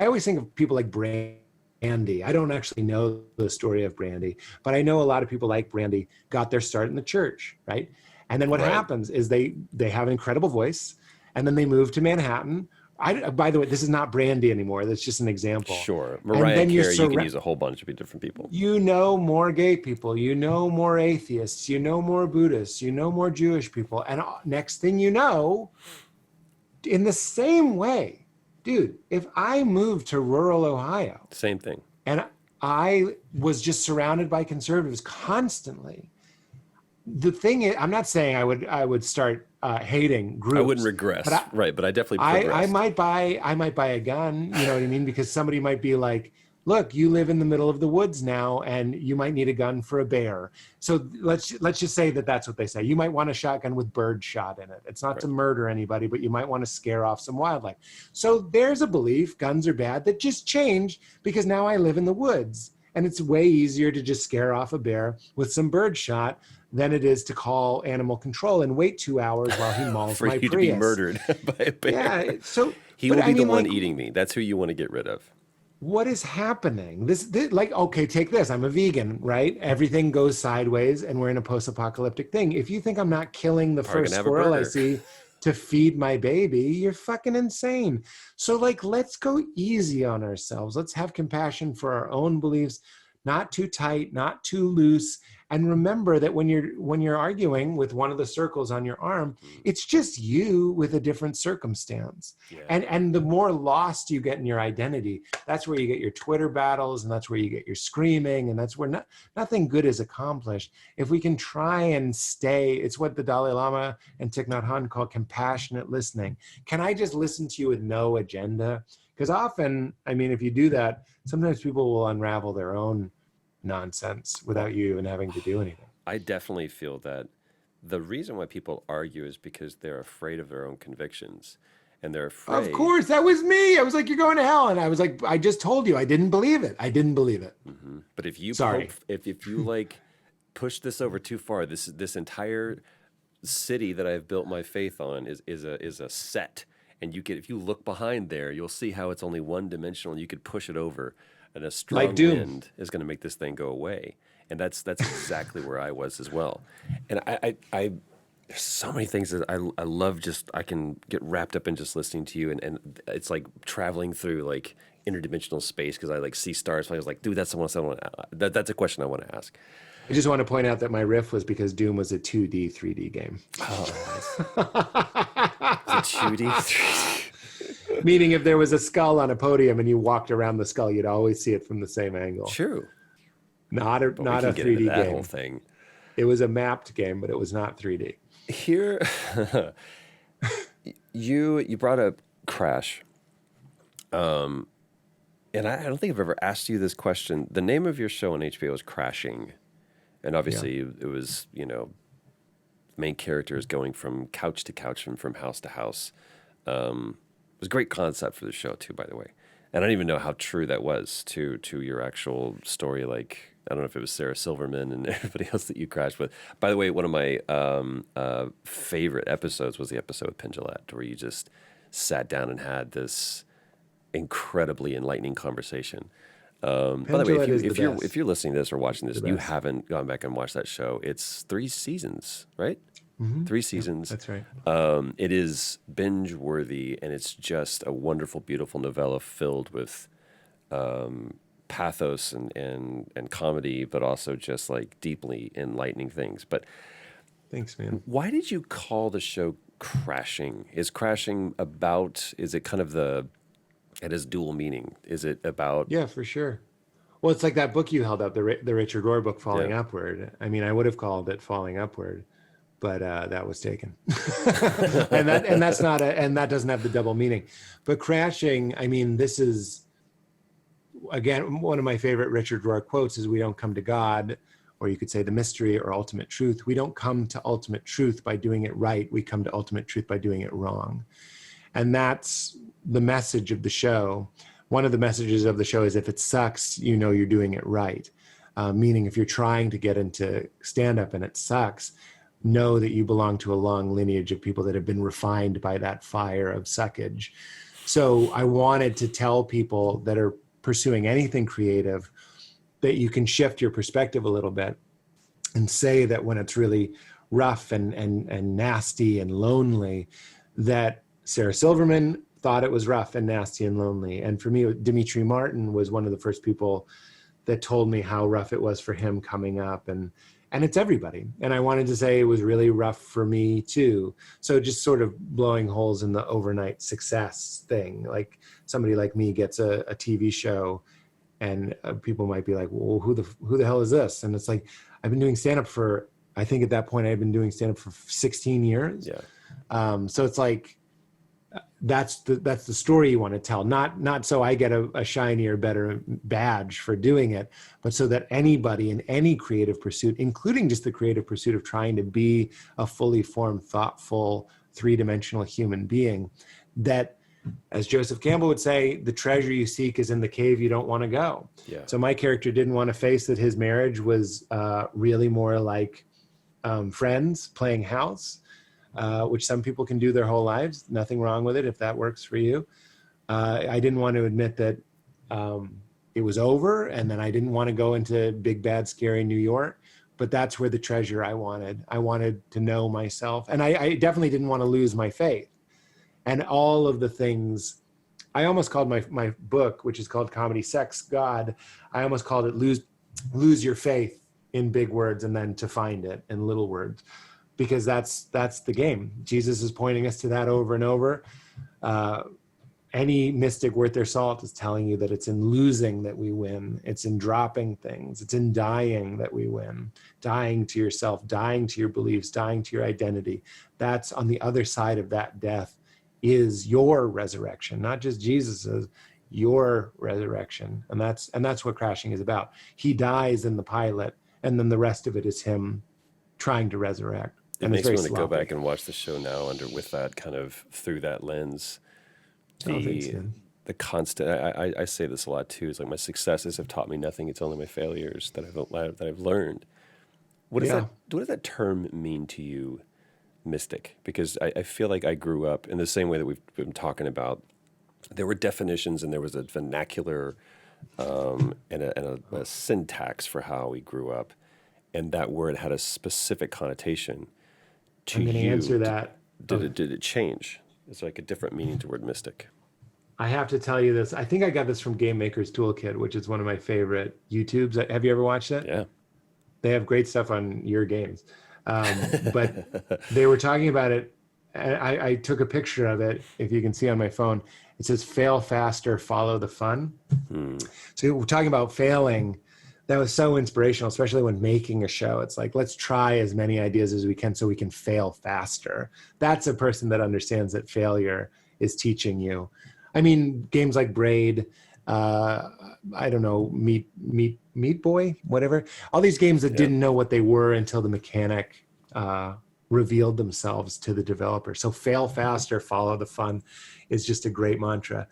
always think of people like Brandy. I don't actually know the story of Brandy, but I know a lot of people like Brandy got their start in the church, right? And then what happens is they have an incredible voice, and then they move to Manhattan. By the way, this is not Brandy anymore. That's just an example. Sure. Mariah Carey, you can use a whole bunch of different people. You know more gay people. You know more atheists. You know more Buddhists. You know more Jewish people. And next thing you know, in the same way, dude, if I moved to rural Ohio. Same thing. And I was just surrounded by conservatives constantly. The thing is, I'm not saying I would start hating groups. I wouldn't regress, but I definitely progressed. I might buy a gun, you know what I mean? Because somebody might be like, look, you live in the middle of the woods now and you might need a gun for a bear. So let's just say that that's what they say. You might want a shotgun with bird shot in it. It's not to murder anybody, but you might want to scare off some wildlife. So there's a belief guns are bad that just changed because now I live in the woods. And it's way easier to just scare off a bear with some bird shot than it is to call animal control and wait 2 hours while he mauls For my you Prius. to be murdered by a bear. Yeah, so he will be the one eating me. That's who you want to get rid of. What is happening? This like, okay, take this. I'm a vegan, right? Everything goes sideways and we're in a post-apocalyptic thing. If you think I'm not killing the first squirrel I see to feed my baby, you're fucking insane. So like, let's go easy on ourselves. Let's have compassion for our own beliefs, not too tight, not too loose. And remember that when you're arguing with one of the circles on your arm, it's just you with a different circumstance. Yeah. And the more lost you get in your identity, that's where you get your Twitter battles, and that's where you get your screaming, and that's where nothing good is accomplished. If we can try and stay, it's what the Dalai Lama and Thich Nhat Hanh call compassionate listening. Can I just listen to you with no agenda? Because often, I mean, if you do that, sometimes people will unravel their own nonsense without you even having to do anything. I definitely feel that the reason why people argue is because they're afraid of their own convictions, and they're afraid. Of course, that was me. I was like, "You're going to hell," and I was like, "I just told you, I didn't believe it. I didn't believe it." Mm-hmm. But if you if you like push this over too far, this entire city that I've built my faith on is a set, and if you look behind there, you'll see how it's only one dimensional, and you could push it over. And a strong wind is going to make this thing go away, and that's exactly where I was as well. And I there's so many things that I love. Just I can get wrapped up in just listening to you, and it's like traveling through like interdimensional space because I like see stars. So I was like, dude, that's a question I want to ask. I just want to point out that my riff was because Doom was a 2D, 3D game. Oh, nice. It's a 2D, 3D. Meaning if there was a skull on a podium and you walked around the skull, you'd always see it from the same angle. True. Not a 3D game. That whole thing. It was a mapped game, but it was not 3D. Here, you brought up Crash. And I don't think I've ever asked you this question. The name of your show on HBO is Crashing. And obviously it was, main characters going from couch to couch and from house to house. It was a great concept for the show too, by the way. And I don't even know how true that was to your actual story. Like, I don't know if it was Sarah Silverman and everybody else that you crashed with. By the way, one of my favorite episodes was the episode with Penn Jillette, where you just sat down and had this incredibly enlightening conversation. By the way, if you're listening to this or watching this, you haven't gone back and watched that show. It's 3 seasons, right? Mm-hmm. 3 seasons. Yeah, that's right. It is binge worthy, and it's just a wonderful, beautiful novella filled with pathos and comedy, but also just like deeply enlightening things. But thanks, man. Why did you call the show Crashing? Is Crashing about? Is it kind of it has dual meaning? Is it about? Yeah, for sure. Well, it's like that book you held up, the Richard Rohr book, Falling Upward. I mean, I would have called it Falling Upward, but that was taken, and that doesn't have the double meaning. But Crashing, I mean, this is again one of my favorite Richard Rohr quotes: "Is we don't come to God, or you could say the mystery or ultimate truth. We don't come to ultimate truth by doing it right. We come to ultimate truth by doing it wrong." And that's the message of the show. One of the messages of the show is if it sucks, you're doing it right. Meaning if you're trying to get into stand-up and it sucks, know that you belong to a long lineage of people that have been refined by that fire of suckage. So I wanted to tell people that are pursuing anything creative that you can shift your perspective a little bit and say that when it's really rough and nasty and lonely, that Sarah Silverman thought it was rough and nasty and lonely. And for me, Dimitri Martin was one of the first people that told me how rough it was for him coming up. And it's everybody. And I wanted to say it was really rough for me too. So just sort of blowing holes in the overnight success thing. Like somebody like me gets a TV show and people might be like, well, who the hell is this? And it's like, I've been doing stand-up I think at that point I'd been doing stand-up for 16 years. Yeah. So it's like, that's the story you want to tell, not so I get a shinier, better badge for doing it, but so that anybody in any creative pursuit, including just the creative pursuit of trying to be a fully formed, thoughtful, three-dimensional human being, that, as Joseph Campbell would say, the treasure you seek is in the cave you don't want to go. Yeah. So my character didn't want to face that his marriage was really more like friends playing house, which some people can do their whole lives. Nothing wrong with it if that works for you. I didn't want to admit that it was over, and then I didn't want to go into big, bad, scary New York. But that's where the treasure I wanted. I wanted to know myself. And I definitely didn't want to lose my faith. And all of the things, I almost called my book, which is called Comedy, Sex, God, I almost called it Lose Your Faith in big words and then to find it in little words. Because that's the game. Jesus is pointing us to that over and over. Any mystic worth their salt is telling you that it's in losing that we win. It's in dropping things. It's in dying that we win. Dying to yourself, dying to your beliefs, dying to your identity. That's on the other side of that death is your resurrection, not just Jesus's, your resurrection. And that's what Crashing is about. He dies in the pilot, and then the rest of it is him trying to resurrect. It makes me want to go back and watch the show now with that kind of through that lens. The constant, I say this a lot too, is like my successes have taught me nothing. It's only my failures that I've learned. What does that term mean to you, mystic? Because I feel like I grew up in the same way that we've been talking about. There were definitions and there was a vernacular and a syntax for how we grew up. And that word had a specific connotation to you. I'm going to answer that. Did it change? It's like a different meaning to word mystic. I have to tell you this. I think I got this from Game Maker's Toolkit, which is one of my favorite YouTubes. Have you ever watched it? Yeah. They have great stuff on your games. But they were talking about it. And I took a picture of it, if you can see on my phone. It says, fail faster, follow the fun. So we're talking about failing. That was so inspirational, especially when making a show. It's like, let's try as many ideas as we can so we can fail faster. That's a person that understands that failure is teaching you. I mean, games like Braid, I don't know, Meat Boy, whatever. All these games that didn't know what they were until the mechanic revealed themselves to the developer. So fail faster, follow the fun is just a great mantra.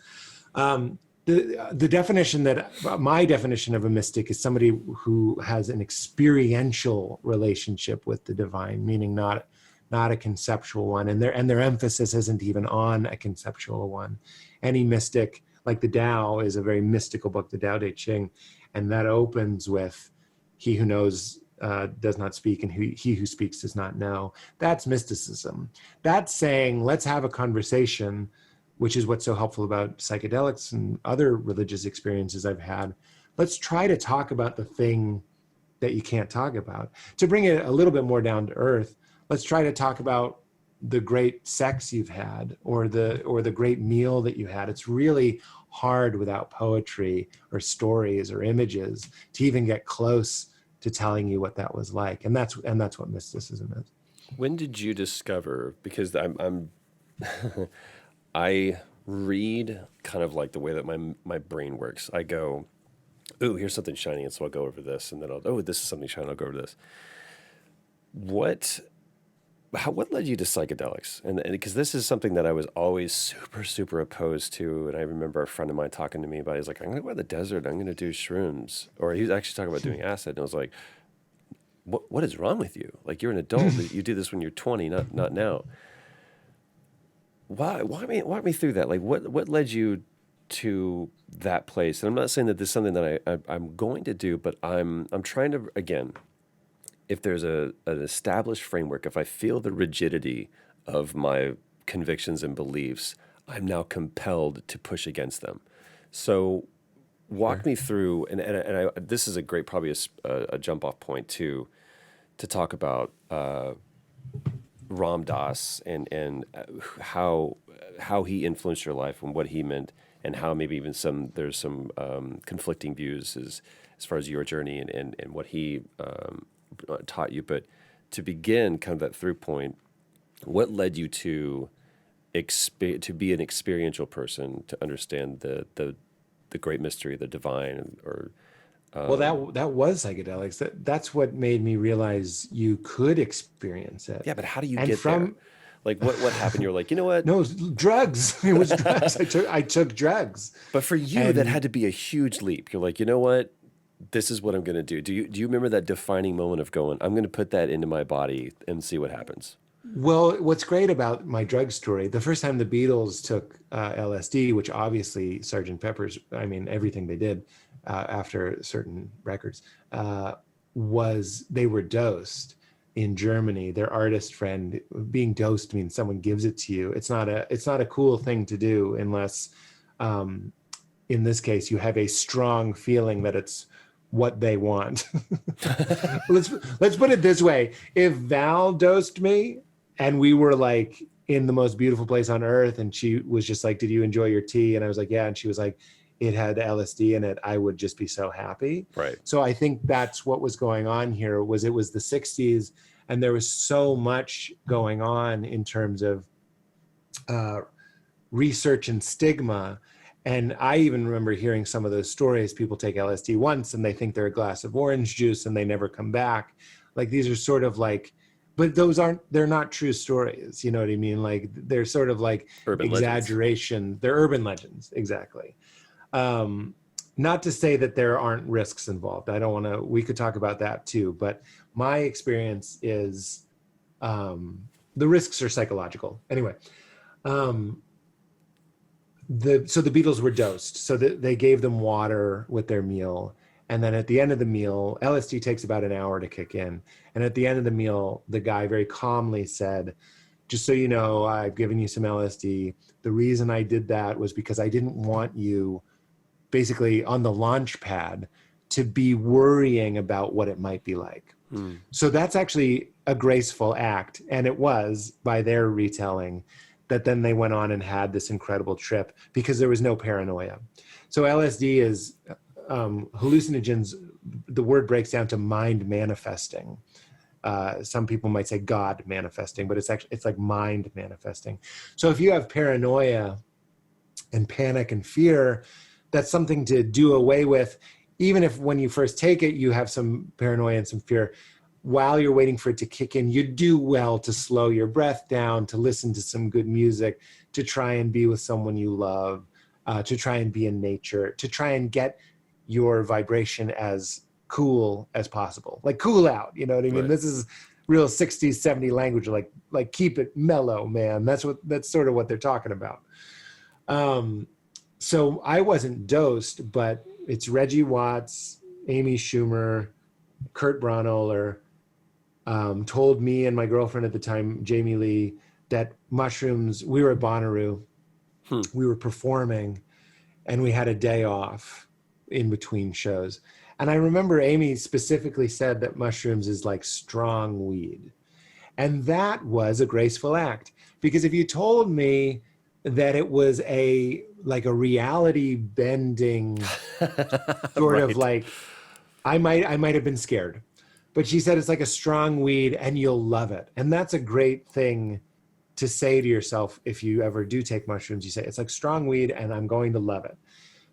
The definition my definition of a mystic is somebody who has an experiential relationship with the divine, meaning not a conceptual one, and their emphasis isn't even on a conceptual one. Any mystic, like the Tao, is a very mystical book, the Tao Te Ching, and that opens with, "He who knows does not speak, and he who speaks does not know." That's mysticism. That's saying, let's have a conversation, which is what's so helpful about psychedelics and other religious experiences I've had. Let's try to talk about the thing that you can't talk about. To bring it a little bit more down to earth, let's try to talk about the great sex you've had or the great meal that you had. It's really hard without poetry or stories or images to even get close to telling you what that was like. And that's what mysticism is. When did you discover, because I'm I read kind of like the way that my brain works. I go, ooh, here's something shiny, and so I'll go over this, and then this is something shiny, I'll go over this. What led you to psychedelics? And because this is something that I was always super, super opposed to. And I remember a friend of mine talking to me about it. He's like, I'm going to go to the desert. I'm going to do shrooms. Or he was actually talking about doing acid. And I was like, what is wrong with you? Like, you're an adult. You do this when you're 20, not now. Walk me through that. Like, what led you to that place? And I'm not saying that this is something that I'm going to do, but I'm trying to, again, if there's an established framework, if I feel the rigidity of my convictions and beliefs, I'm now compelled to push against them. So walk me through, and this is a great, probably a jump off point to talk about Ram Dass and how he influenced your life and what he meant, and how maybe even there's some conflicting views as far as your journey and what he taught you. But to begin kind of that through point, what led you to to be an experiential person, to understand the great mystery, the divine, or Well, that was psychedelics. That's what made me realize you could experience it. yeah. But how do you And get there? from Like what happened? You're like, you know what? no, it was drugs. It was drugs. I took drugs. But for you, that And had to be a huge leap. You're like, you know what? This is what I'm going to do. Do you remember that defining moment of going, I'm going to put that into my body and see what happens? well, what's great about my drug story, the first time the Beatles took LSD, which obviously Sgt. Pepper's, I mean, everything they did after certain records, was they were dosed in Germany. Their artist friend, being dosed means someone gives it to you. It's not a cool thing to do unless, in this case, you have a strong feeling that it's what they want. let's put it this way. If Val dosed me and we were like in the most beautiful place on earth and she was just like, did you enjoy your tea? And I was like, yeah. And she was like, it had LSD in it, I would just be so happy. Right. So I think that's what was going on here. It was the 60s and there was so much going on in terms of research and stigma. And I even remember hearing some of those stories. People take LSD once and they think they're a glass of orange juice and they never come back. Like these are sort of like, but they're not true stories. You know what I mean? Like they're sort of like Urban exaggeration. legends. They're urban legends. Exactly. Not to say that there aren't risks involved. I don't want to, we could talk about that too, but my experience is, the risks are psychological. Anyway, so the Beatles were dosed. So they gave them water with their meal. And then at the end of the meal, LSD takes about an hour to kick in. And at the end of the meal, the guy very calmly said, just so you know, I've given you some LSD. The reason I did that was because I didn't want you basically on the launch pad to be worrying about what it might be like. So that's actually a graceful act. And it was, by their retelling, that then they went on and had this incredible trip because there was no paranoia. So LSD is hallucinogens. The word breaks down to mind manifesting. Some people might say God manifesting, but it's like mind manifesting. So if you have paranoia and panic and fear, that's something to do away with. Even if when you first take it, you have some paranoia and some fear, while you're waiting for it to kick in, you do well to slow your breath down, to listen to some good music, to try and be with someone you love, to try and be in nature, to try and get your vibration as cool as possible. Like cool out, you know what I mean? Right. This is real 60s, 70s language, like keep it mellow, man. That's sort of what they're talking about. So I wasn't dosed, but it's Reggie Watts, Amy Schumer, Kurt Braunohler, told me and my girlfriend at the time, Jamie Lee, that mushrooms, we were at Bonnaroo, we were performing, and we had a day off in between shows. And I remember Amy specifically said that mushrooms is like strong weed. And that was a graceful act. Because if you told me that it was like a reality bending sort of like, I might have been scared. But she said it's like a strong weed and you'll love it. And that's a great thing to say to yourself if you ever do take mushrooms. You say, it's like strong weed and I'm going to love it.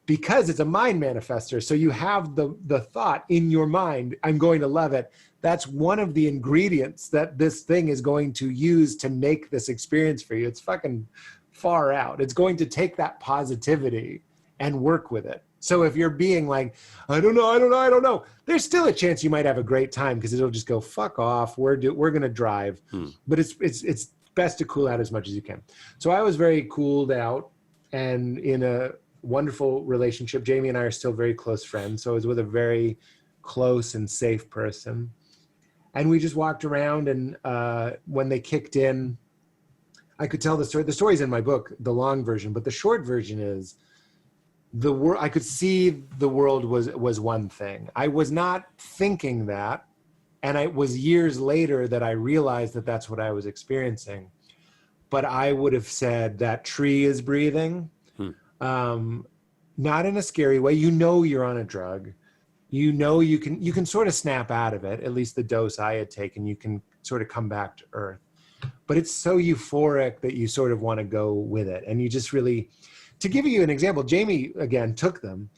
Because it's a mind manifester. So you have the thought in your mind, I'm going to love it. That's one of the ingredients that this thing is going to use to make this experience for you. It's fucking far out. It's going to take that positivity and work with it. So if you're being like, I don't know, there's still a chance you might have a great time because it'll just go, fuck off. We're going to drive. But it's best to cool out as much as you can. So I was very cooled out and in a wonderful relationship. Jamie and I are still very close friends. So I was with a very close and safe person. And we just walked around and when they kicked in, I could tell the story. The story's in my book, the long version, but the short version is I could see the world was one thing. I was not thinking that. And it was years later that I realized that that's what I was experiencing. But I would have said that tree is breathing. Not in a scary way. You know you're on a drug. You know you can sort of snap out of it, at least the dose I had taken. You can sort of come back to earth. but it's so euphoric that you sort of want to go with it. And you just really, to give you an example, Jamie, again, took them.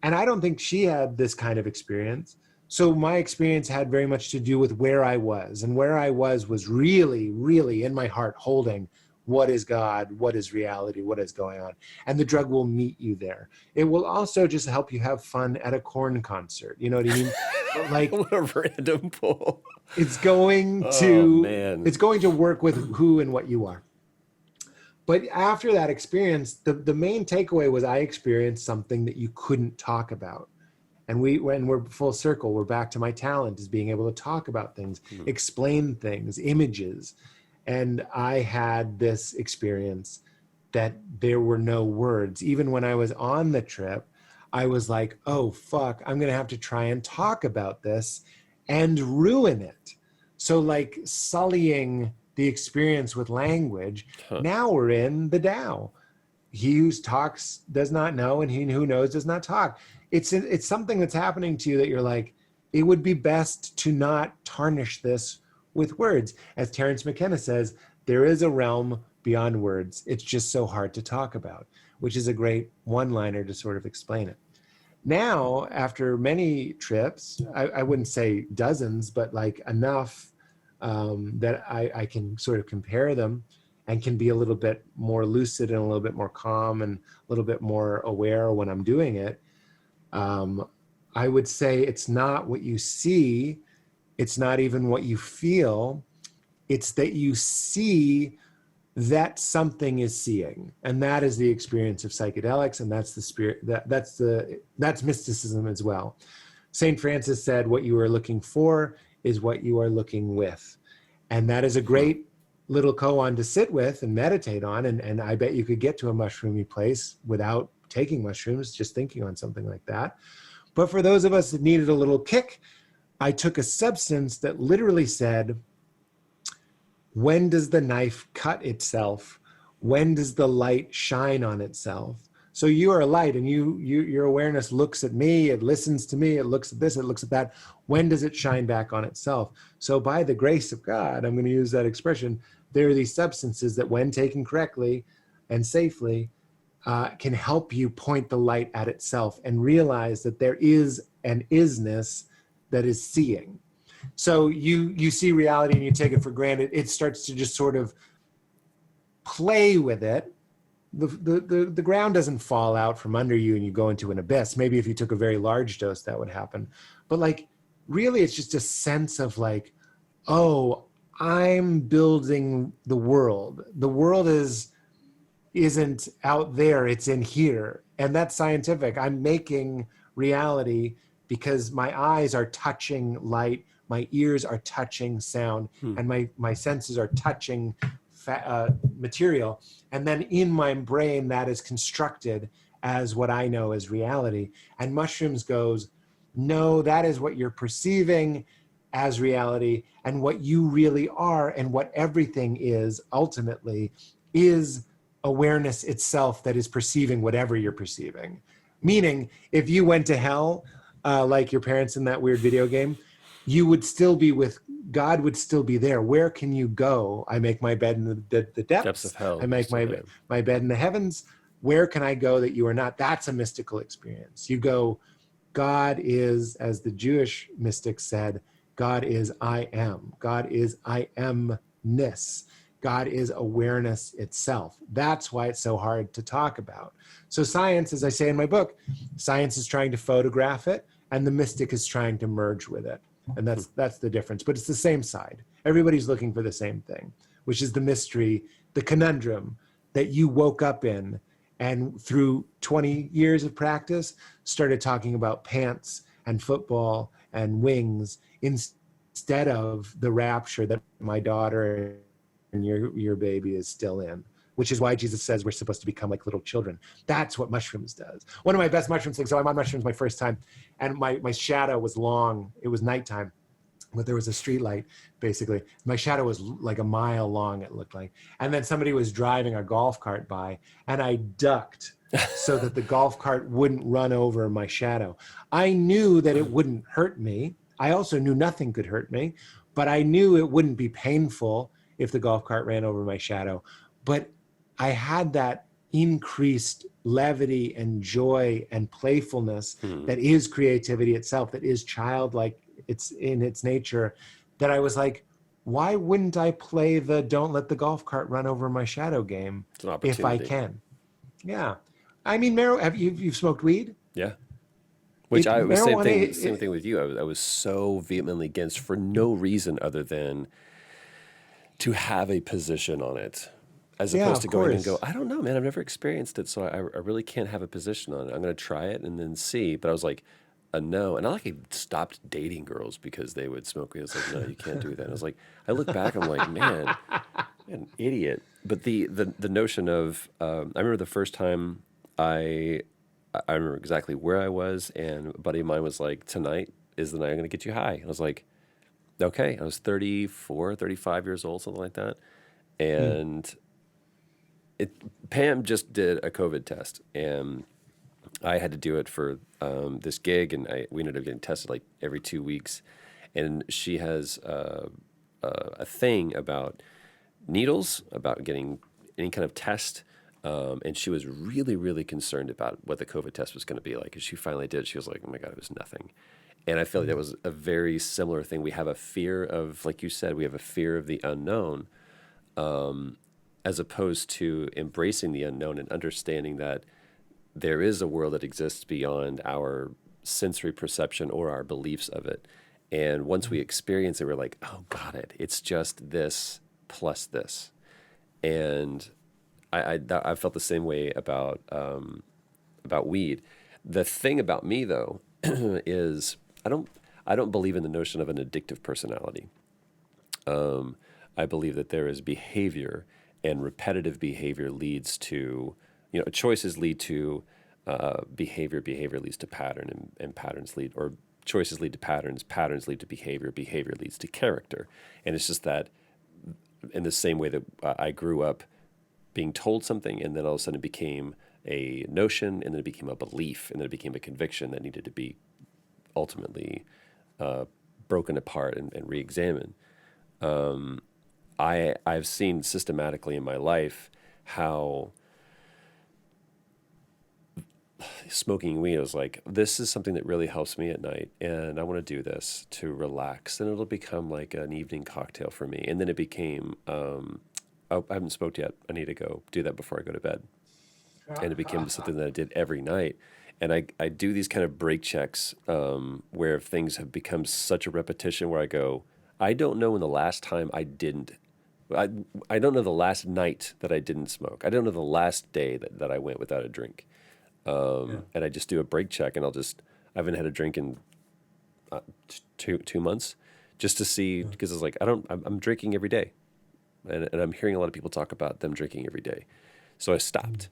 And I don't think she had this kind of experience. So my experience had very much to do with where I was. And where I was really, really in my heart holding what is God, what is reality, what is going on. And the drug will meet you there. It will also just help you have fun at a Korn concert. You know what I mean? Like, What a random pull. it's going it's going to work with who and what you are. But after that experience, the main takeaway was I experienced something that you couldn't talk about. And when we're full circle, we're back to my talent is being able to talk about things, explain things, images. And I had this experience that there were no words. Even when I was on the trip, I was like, oh, fuck, I'm going to have to try and talk about this and ruin it. So like sullying the experience with language. Now we're in the Tao. He who talks does not know, and he who knows does not talk. It's something that's happening to you that you're like, it would be best to not tarnish this with words. As Terence McKenna says, there is a realm beyond words. It's just so hard to talk about, which is a great one-liner to sort of explain it. Now, after many trips, I wouldn't say dozens, but like enough that I can sort of compare them and can be a little bit more lucid and a little bit more calm and a little bit more aware when I'm doing it. I would say it's not what you see. It's not even what you feel. It's that you see that something is seeing. And that is the experience of psychedelics. And that's the spirit, that's mysticism as well. St. Francis said, what you are looking for is what you are looking with. And that is a great little koan to sit with and meditate on. And I bet you could get to a mushroomy place without taking mushrooms, just thinking on something like that. But for those of us that needed a little kick, I took a substance that literally said, when does the knife cut itself? When does the light shine on itself? So you are a light, and your awareness looks at me, it listens to me, it looks at this, it looks at that. When does it shine back on itself? So by the grace of God, I'm going to use that expression, there are these substances that when taken correctly and safely can help you point the light at itself and realize that there is an isness that is seeing. So you see reality and you take it for granted. It starts to just sort of play with it. The ground doesn't fall out from under you and you go into an abyss. Maybe if you took a very large dose, that would happen. But like, really, it's just a sense of like, oh, I'm building the world. The world isn't out there, it's in here. And that's scientific. I'm making reality because my eyes are touching light, my ears are touching sound, and my senses are touching material. And then in my brain, that is constructed as what I know as reality. And mushrooms goes, no, that is what you're perceiving as reality. And what you really are and what everything is ultimately is awareness itself that is perceiving whatever you're perceiving. Meaning, if you went to hell, like your parents in that weird video game, you would still be with God, would still be there. Where can you go? I make my bed in the depths of hell. I make my bed in the heavens. Where can I go that you are not? That's a mystical experience. You go, God is, as the Jewish mystics said, God is I am. God is I amness. God is awareness itself. That's why it's so hard to talk about. So science, as I say in my book, science is trying to photograph it, and the mystic is trying to merge with it. And that's the difference. But it's the same side. Everybody's looking for the same thing, which is the mystery, the conundrum that you woke up in, and through 20 years of practice, started talking about pants and football and wings instead of the rapture that my daughter and your baby is still in, which is why Jesus says we're supposed to become like little children. That's what mushrooms does. One of my best mushrooms things, so I'm on mushrooms my first time, and my shadow was long. It was nighttime, but there was a street light, basically. My shadow was like a mile long, it looked like. And then somebody was driving a golf cart by, and I ducked so that the golf cart wouldn't run over my shadow. I knew that it wouldn't hurt me. I also knew nothing could hurt me, but I knew it wouldn't be painful. if the golf cart ran over my shadow. But I had that increased levity and joy and playfulness Hmm. that is creativity itself, that is childlike, it's in its nature, that I was like, why wouldn't I play the don't let the golf cart run over my shadow game It's an if I opportunity. can? Yeah. I mean, you've smoked weed? Yeah. Which I was same thing. Same Marijuana, thing with you. I was so vehemently against for no reason other than to have a position on it, as yeah, opposed of to going and go, course. I don't know, man. I've never experienced it, so I really can't have a position on it. I'm going to try it and then see. But I was like, no. And I like stopped dating girls because they would smoke weed. I was like, no, you can't do that. And I was like, I look back, I'm like, man, an idiot. But the notion of I remember the first time I I remember exactly where I was, and a buddy of mine was like, tonight is the night I'm going to get you high. And I was like, okay. I was 34, 35 years old, something like that. Hmm. And Pam just did a COVID test, and I had to do it for this gig, and we ended up getting tested like every 2 weeks. And she has a thing about needles, about getting any kind of test. And she was really, really concerned about what the COVID test was going to be like. And she finally did. She was like, oh my God, it was nothing. And I feel like that was a very similar thing. We have a fear of, like you said, we have a fear of the unknown, as opposed to embracing the unknown and understanding that there is a world that exists beyond our sensory perception or our beliefs of it. And once we experience it, we're like, oh, got it. It's just this plus this. And I felt the same way about weed. The thing about me though is I don't believe in the notion of an addictive personality. I believe that there is behavior, and repetitive behavior leads to, choices lead to behavior. Behavior leads to pattern, and patterns lead, or choices lead to patterns. Patterns lead to behavior. Behavior leads to character. And it's just that in the same way that I grew up being told something, and then all of a sudden it became a notion, and then it became a belief, and then it became a conviction that needed to be ultimately broken apart and re-examined. I've seen systematically in my life how smoking weed was like, this is something that really helps me at night, and I want to do this to relax, and it'll become like an evening cocktail for me. And then it became, oh, I haven't smoked yet. I need to go do that before I go to bed. And it became something that I did every night. And I do these kind of break checks where things have become such a repetition where I go, I don't know when the last time I, I don't know the last night that I didn't smoke. I don't know the last day that I went without a drink. Yeah. And I just do a break check, and I haven't had a drink in 2 months, just to see, because it's like, I'm drinking every day. And I'm hearing a lot of people talk about them drinking every day. So I stopped.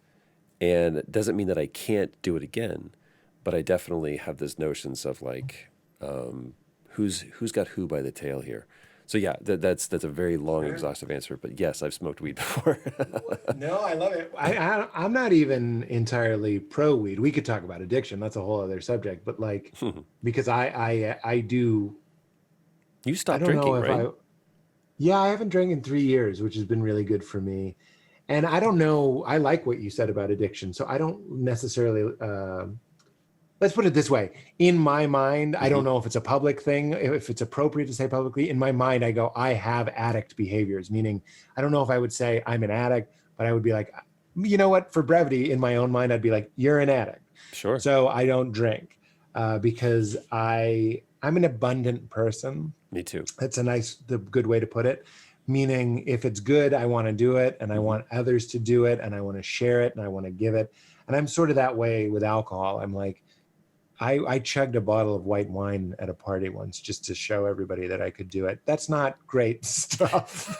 And it doesn't mean that I can't do it again, but I definitely have these notions of like, who's got who by the tail here. So yeah, that's a very long, Sure. exhaustive answer. But yes, I've smoked weed before. No, I love it. I'm not even entirely pro weed. We could talk about addiction. That's a whole other subject. But like, because I do. You I stopped don't know drinking, if right? I. Yeah, I haven't drank in 3 years, which has been really good for me. And I don't know. I like what you said about addiction. So I don't necessarily. Let's put it this way. In my mind, I Hmm. don't know if it's a public thing, if it's appropriate to say publicly. In my mind, I go, I have addict behaviors, meaning I don't know if I would say I'm an addict, but I would be like, you know what? For brevity, in my own mind, I'd be like, you're an addict. Sure. So I don't drink because I'm an abundant person. Me too. That's the good way to put it. Meaning, if it's good, I want to do it, and I Hmm. want others to do it, and I want to share it, and I want to give it. And I'm sort of that way with alcohol. I'm like, I chugged a bottle of white wine at a party once just to show everybody that I could do it. That's not great stuff.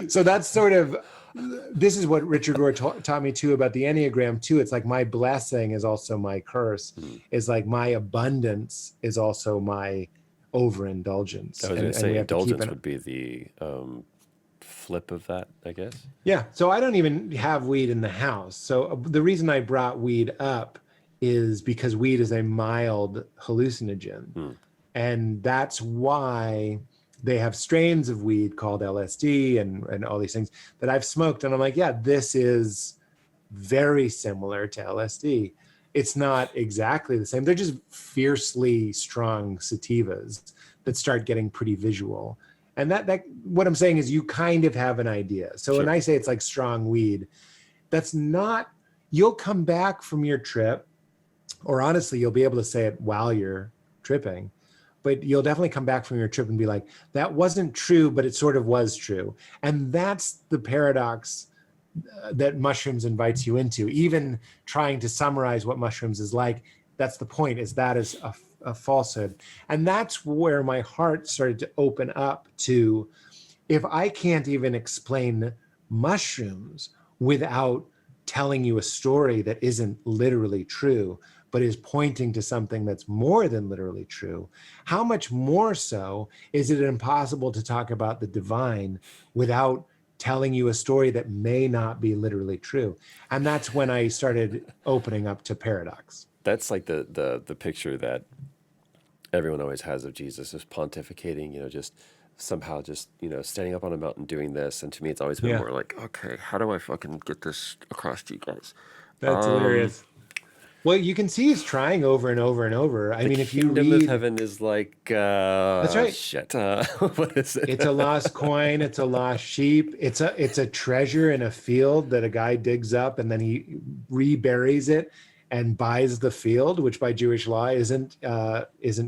So that's sort of, this is what Richard Rohr taught me too about the Enneagram too. It's like my blessing is also my curse. Hmm. Is like my abundance is also my I overindulgence, was going to and say we have to keep indulgence it. would be the flip of that, I guess. Yeah. So I don't even have weed in the house. So the reason I brought weed up is because weed is a mild hallucinogen. Hmm. And that's why they have strains of weed called LSD and all these things that I've smoked. And I'm like, yeah, this is very similar to LSD. It's not exactly the same. They're just fiercely strong sativas that start getting pretty visual. And that what I'm saying is you kind of have an idea. So when Sure. I say it's like strong weed, that's not, you'll come back from your trip, or honestly, you'll be able to say it while you're tripping, but you'll definitely come back from your trip and be like, that wasn't true, but it sort of was true. And that's the paradox that mushrooms invites you into. Even trying to summarize what mushrooms is like, that's the point, is that is a falsehood. And that's where my heart started to open up to, if I can't even explain mushrooms without telling you a story that isn't literally true, but is pointing to something that's more than literally true, how much more so is it impossible to talk about the divine without telling you a story that may not be literally true? And that's when I started opening up to paradox. That's like the picture that everyone always has of Jesus, just pontificating, just somehow just, standing up on a mountain doing this. And to me, it's always been Yeah, more like, okay, how do I fucking get this across to you guys? that's Um, hilarious. Well, you can see he's trying over and over and over. I the mean, if you kingdom of read, heaven is like, that's right. shit. What is it? It's a lost coin. It's a lost sheep. It's a treasure in a field that a guy digs up and then he reburies it and buys the field, which by Jewish law isn't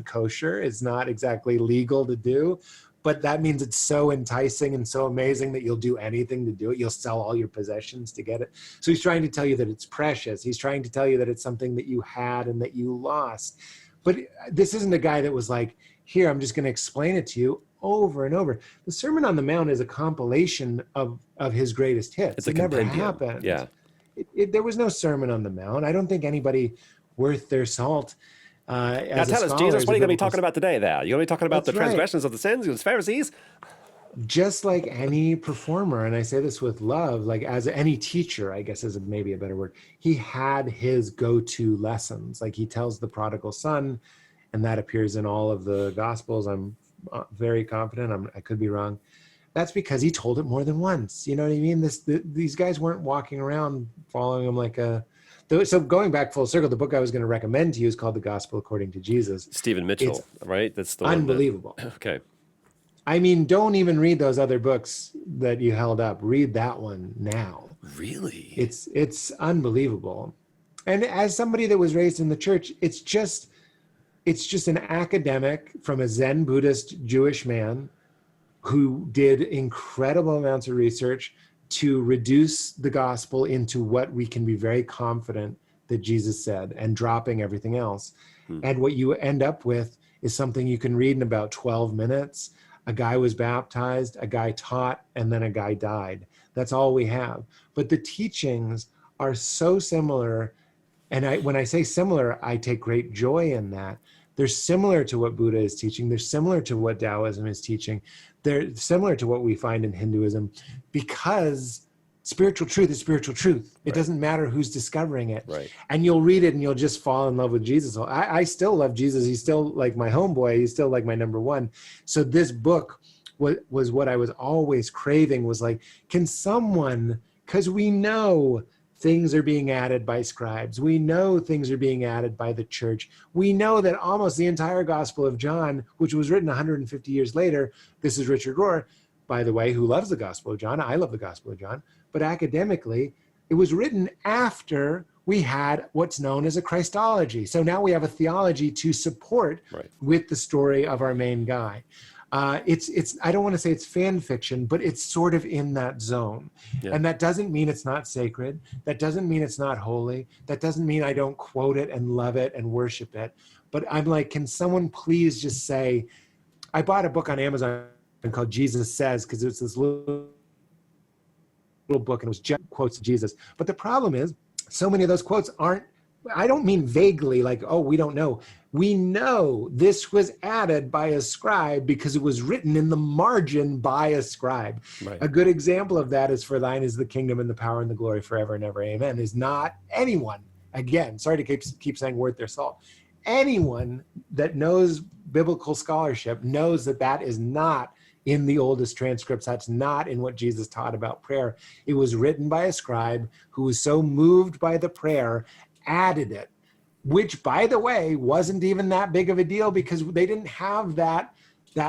kosher. It's not exactly legal to do, but that means it's so enticing and so amazing that you'll do anything to do it. You'll sell all your possessions to get it. So he's trying to tell you that it's precious. He's trying to tell you that it's something that you had and that you lost. But this isn't a guy that was like, here, I'm just going to explain it to you over and over. The Sermon on the Mount is a compilation of his greatest hits. It's a It never compendium. happened. Yeah. There was no Sermon on the Mount. I don't think anybody worth their salt Now as a tell us, scholar Jesus, is what a are you going to be biblical. talking about today, thou? You're going to be talking about the That's right. transgressions of the sins of the Pharisees? Just like any performer, and I say this with love, like as any teacher, I guess is maybe a better word, he had his go-to lessons. Like he tells the prodigal son, and that appears in all of the Gospels. I'm very confident. I could be wrong. That's because he told it more than once. You know what I mean? These guys weren't walking around following him like a. So going back full circle, the book I was going to recommend to you is called The Gospel According to Jesus. Stephen It's Mitchell, right? That's the one that. unbelievable. Okay. I mean, don't even read those other books that you held up. Read that one now. Really? It's unbelievable. And as somebody that was raised in the church, it's just an academic from a Zen Buddhist Jewish man who did incredible amounts of research to reduce the gospel into what we can be very confident that Jesus said, and dropping everything else. And what you end up with is something you can read in about 12 minutes. A guy was baptized, a guy taught, and then a guy died. That's all we have. But the teachings are so similar. And when I say similar, I take great joy in that. They're similar to what Buddha is teaching. They're similar to what Taoism is teaching. They're similar to what we find in Hinduism, because spiritual truth is spiritual truth. It doesn't matter who's discovering it. Right. And you'll read it and you'll just fall in love with Jesus. I still love Jesus. He's still like my homeboy. He's still like my number one. So this book was what I was always craving, was like, can someone, because we know things are being added by scribes. We know things are being added by the church. We know that almost the entire Gospel of John, which was written 150 years later, this is Richard Rohr, by the way, who loves the Gospel of John. I love the Gospel of John. But academically, it was written after we had what's known as a Christology. So now we have a theology to support with the story of our main guy. It's I don't want to say it's fan fiction, but it's sort of in that zone. Yeah. And that doesn't mean it's not sacred. That doesn't mean it's not holy. That doesn't mean I don't quote it and love it and worship it. But I'm like, can someone please just say, I bought a book on Amazon called Jesus Says, because it's this little book and it was just quotes of Jesus. But the problem is, so many of those quotes aren't, I don't mean vaguely like, oh, we don't know. We know this was added by a scribe because it was written in the margin by a scribe. Right. A good example of that is, for thine is the kingdom and the power and the glory forever and ever, amen, is not anyone, again, sorry to keep saying worth their salt, anyone that knows biblical scholarship knows that that is not in the oldest transcripts. That's not in what Jesus taught about prayer. It was written by a scribe who was so moved by the prayer, added it, which, by the way, wasn't even that big of a deal because they didn't have that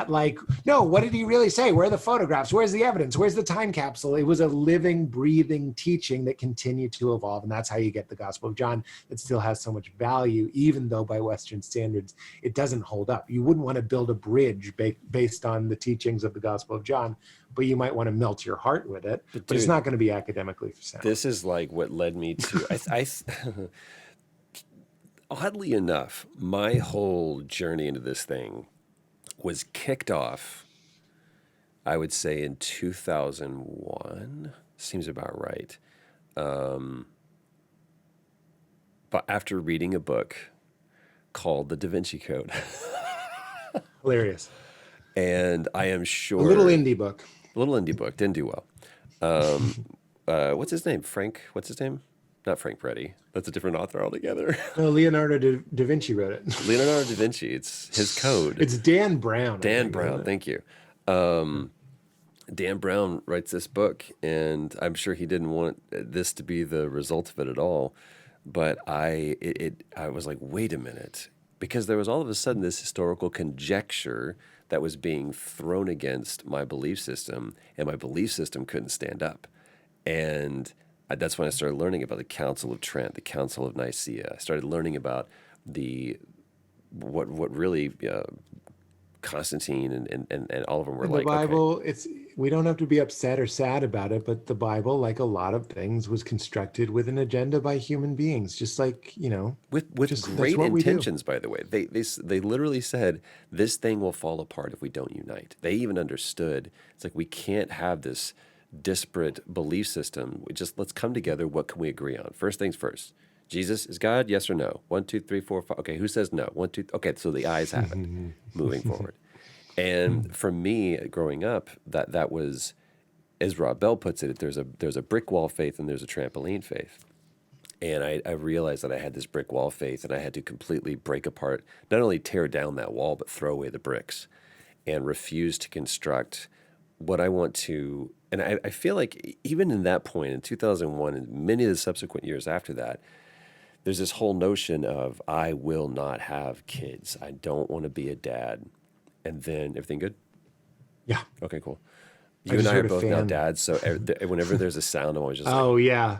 like, no, what did he really say? Where are the photographs? Where's the evidence? Where's the time capsule? It was a living, breathing teaching that continued to evolve. And that's how you get the Gospel of John that still has so much value, even though by Western standards, it doesn't hold up. You wouldn't want to build a bridge based on the teachings of the Gospel of John, but you might want to melt your heart with it. But it's not going to be academically sound. This is like what led me to, oddly enough, my whole journey into this thing was kicked off, I would say, in 2001. Seems about right. But after reading a book called The Da Vinci Code. Hilarious. And I am sure... A little indie book. Didn't do well. What's his name? What's his name? Not Frank Peretti. That's a different author altogether. No, Leonardo da Vinci wrote it. Leonardo da Vinci. It's his code. It's Dan Brown. Dan Brown. Thank you. Dan Brown writes this book, and I'm sure he didn't want this to be the result of it at all. But I was like, wait a minute, because there was all of a sudden this historical conjecture that was being thrown against my belief system, and my belief system couldn't stand up. And that's when I started learning about the Council of Trent, the Council of Nicaea. I started learning about what really Constantine and all of them were the like. Bible, okay. We don't have to be upset or sad about it, but the Bible, like a lot of things, was constructed with an agenda by human beings, just like, with great intentions, by the way. They literally said this thing will fall apart if we don't unite. They even understood it's like we can't have this disparate belief system. Let's come together. What can we agree on? First things first. Jesus is God, yes or no? 1, 2, 3, 4, 5. Okay, who says no? 1, 2. Okay, so the ayes have it. Moving forward. And for me, growing up, that was, as Rob Bell puts it, there's a brick wall faith and there's a trampoline faith. And I realized that I had this brick wall faith and I had to completely break apart, not only tear down that wall, but throw away the bricks and refuse to construct what I want to. And I feel like even in that point in 2001 and many of the subsequent years after that, there's this whole notion of I will not have kids. I don't want to be a dad. And then everything good? Yeah. Okay, cool. You and I are both now dads, so whenever there's a sound, I'm always just oh, yeah.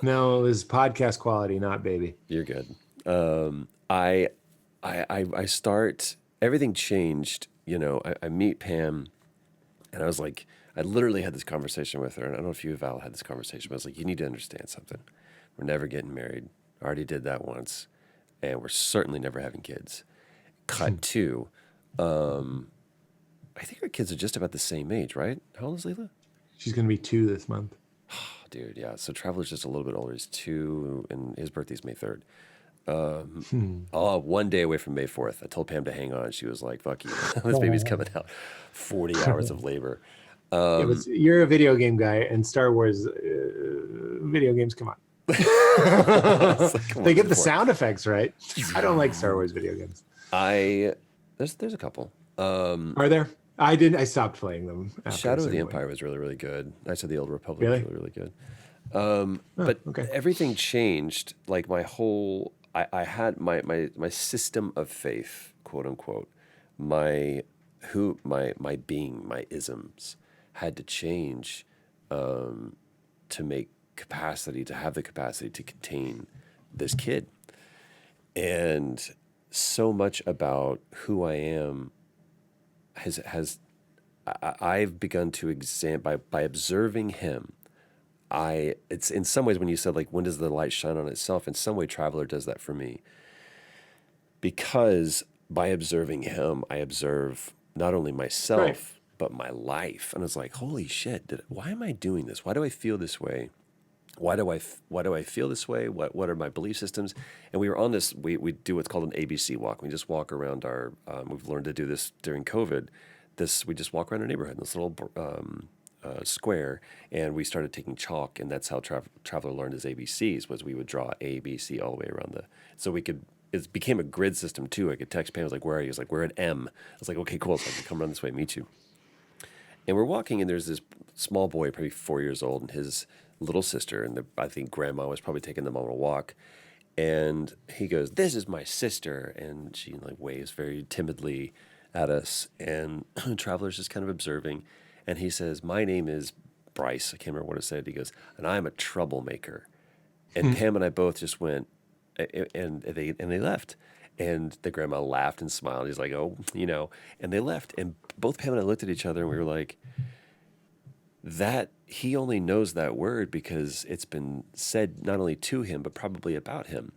No, it was podcast quality, not baby. You're good. I start, everything changed. I meet Pam, and I was like, I literally had this conversation with her, and I don't know if you, Val, had this conversation, but I was like, you need to understand something. We're never getting married. I already did that once, and we're certainly never having kids. Cut to, I think our kids are just about the same age, right? How old is Leela? She's going to be 2 this month. Dude, yeah. So Traveler's just a little bit older. He's 2, and his birthday's May 3rd. One day away from May 4th. I told Pam to hang on. She was like, fuck you. This baby's coming out. 40 hours of labor. You're a video game guy, and Star Wars video games, come on. They get the sound effects right. I don't like Star Wars video games. There's a couple. Are there? I stopped playing them. Shadow of the Empire was really, really good. Knights of the Old Republic was really, really good. But everything changed. Like my whole, I had my system of faith, quote unquote, my being, my isms had to change to have the capacity to contain this kid. And so much about who I am I've begun to examine by observing him. It's in some ways when you said like, when does the light shine on itself? In some way, Traveler does that for me. Because by observing him, I observe not only myself, but my life. And it's like, holy shit, why am I doing this? Why do I feel this way? Why do I feel this way? What are my belief systems? And we were on this, we do what's called an ABC walk. We just walk around we've learned to do this during COVID. We just walk around our neighborhood in this little square, and we started taking chalk, and that's how Traveler learned his ABCs, was we would draw A, B, C all the way around it became a grid system too. I could text Pam, I was like, where are you? He was like, we're at M. I was like, okay, cool. So I can come around this way and meet you. And we're walking, and there's this small boy, probably 4 years old, and his little sister, and I think grandma was probably taking them on a walk. And he goes, "This is my sister," and she like waves very timidly at us. And Traveler's just kind of observing, and he says, "My name is Bryce." I can't remember what it said. He goes, "And I'm a troublemaker." And Pam and I both just went, and they left. And the grandma laughed and smiled. He's like, "Oh, and they left. And both Pam and I looked at each other, and we were like, that he only knows that word because it's been said not only to him, but probably about him.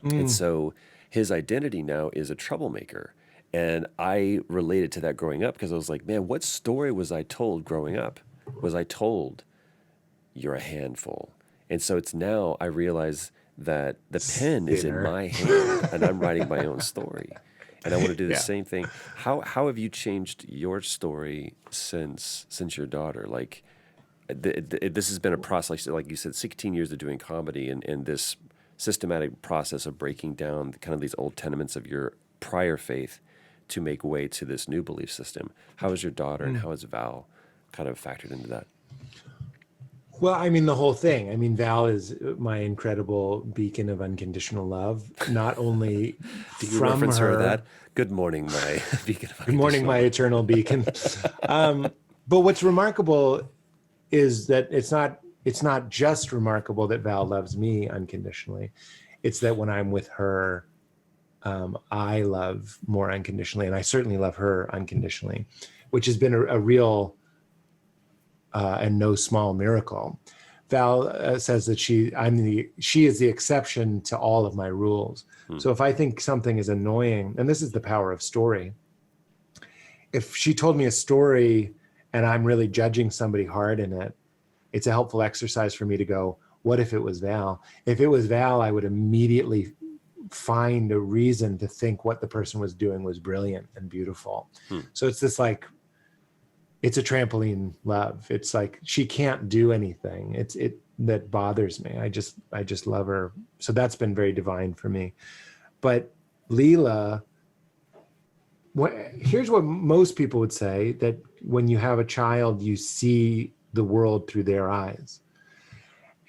And so his identity now is a troublemaker. And I related to that growing up because I was like, man, what story was I told growing up? Was I told you're a handful? And so it's now I realize that the pen is in Sinner. my hand and I'm writing my own story. And I want to do the Yeah. same thing. How have you changed your story since your daughter? Like this has been a process, like you said, 16 years of doing comedy and this systematic process of breaking down kind of these old tenements of your prior faith to make way to this new belief system. How is your daughter and how is Val kind of factored into that? Well, I mean, the whole thing. I mean, Val is my incredible beacon of unconditional love, not only Do you from reference her her. that? Good morning, my beacon of Good morning, my eternal beacon. But what's remarkable is that it's not just remarkable that Val loves me unconditionally. It's that when I'm with her, I love more unconditionally, and I certainly love her unconditionally, which has been a real and no small miracle. Val says that she is the exception to all of my rules. So if I think something is annoying, and this is the power of story, if she told me a story and I'm really judging somebody hard in it, it's a helpful exercise for me to go, what if it was Val? If it was Val, I would immediately find a reason to think what the person was doing was brilliant and beautiful. So it's this like, it's a trampoline love. It's like she can't do anything. It that bothers me. I just love her. So that's been very divine for me. But Leela, here's what most people would say, that when you have a child, you see the world through their eyes.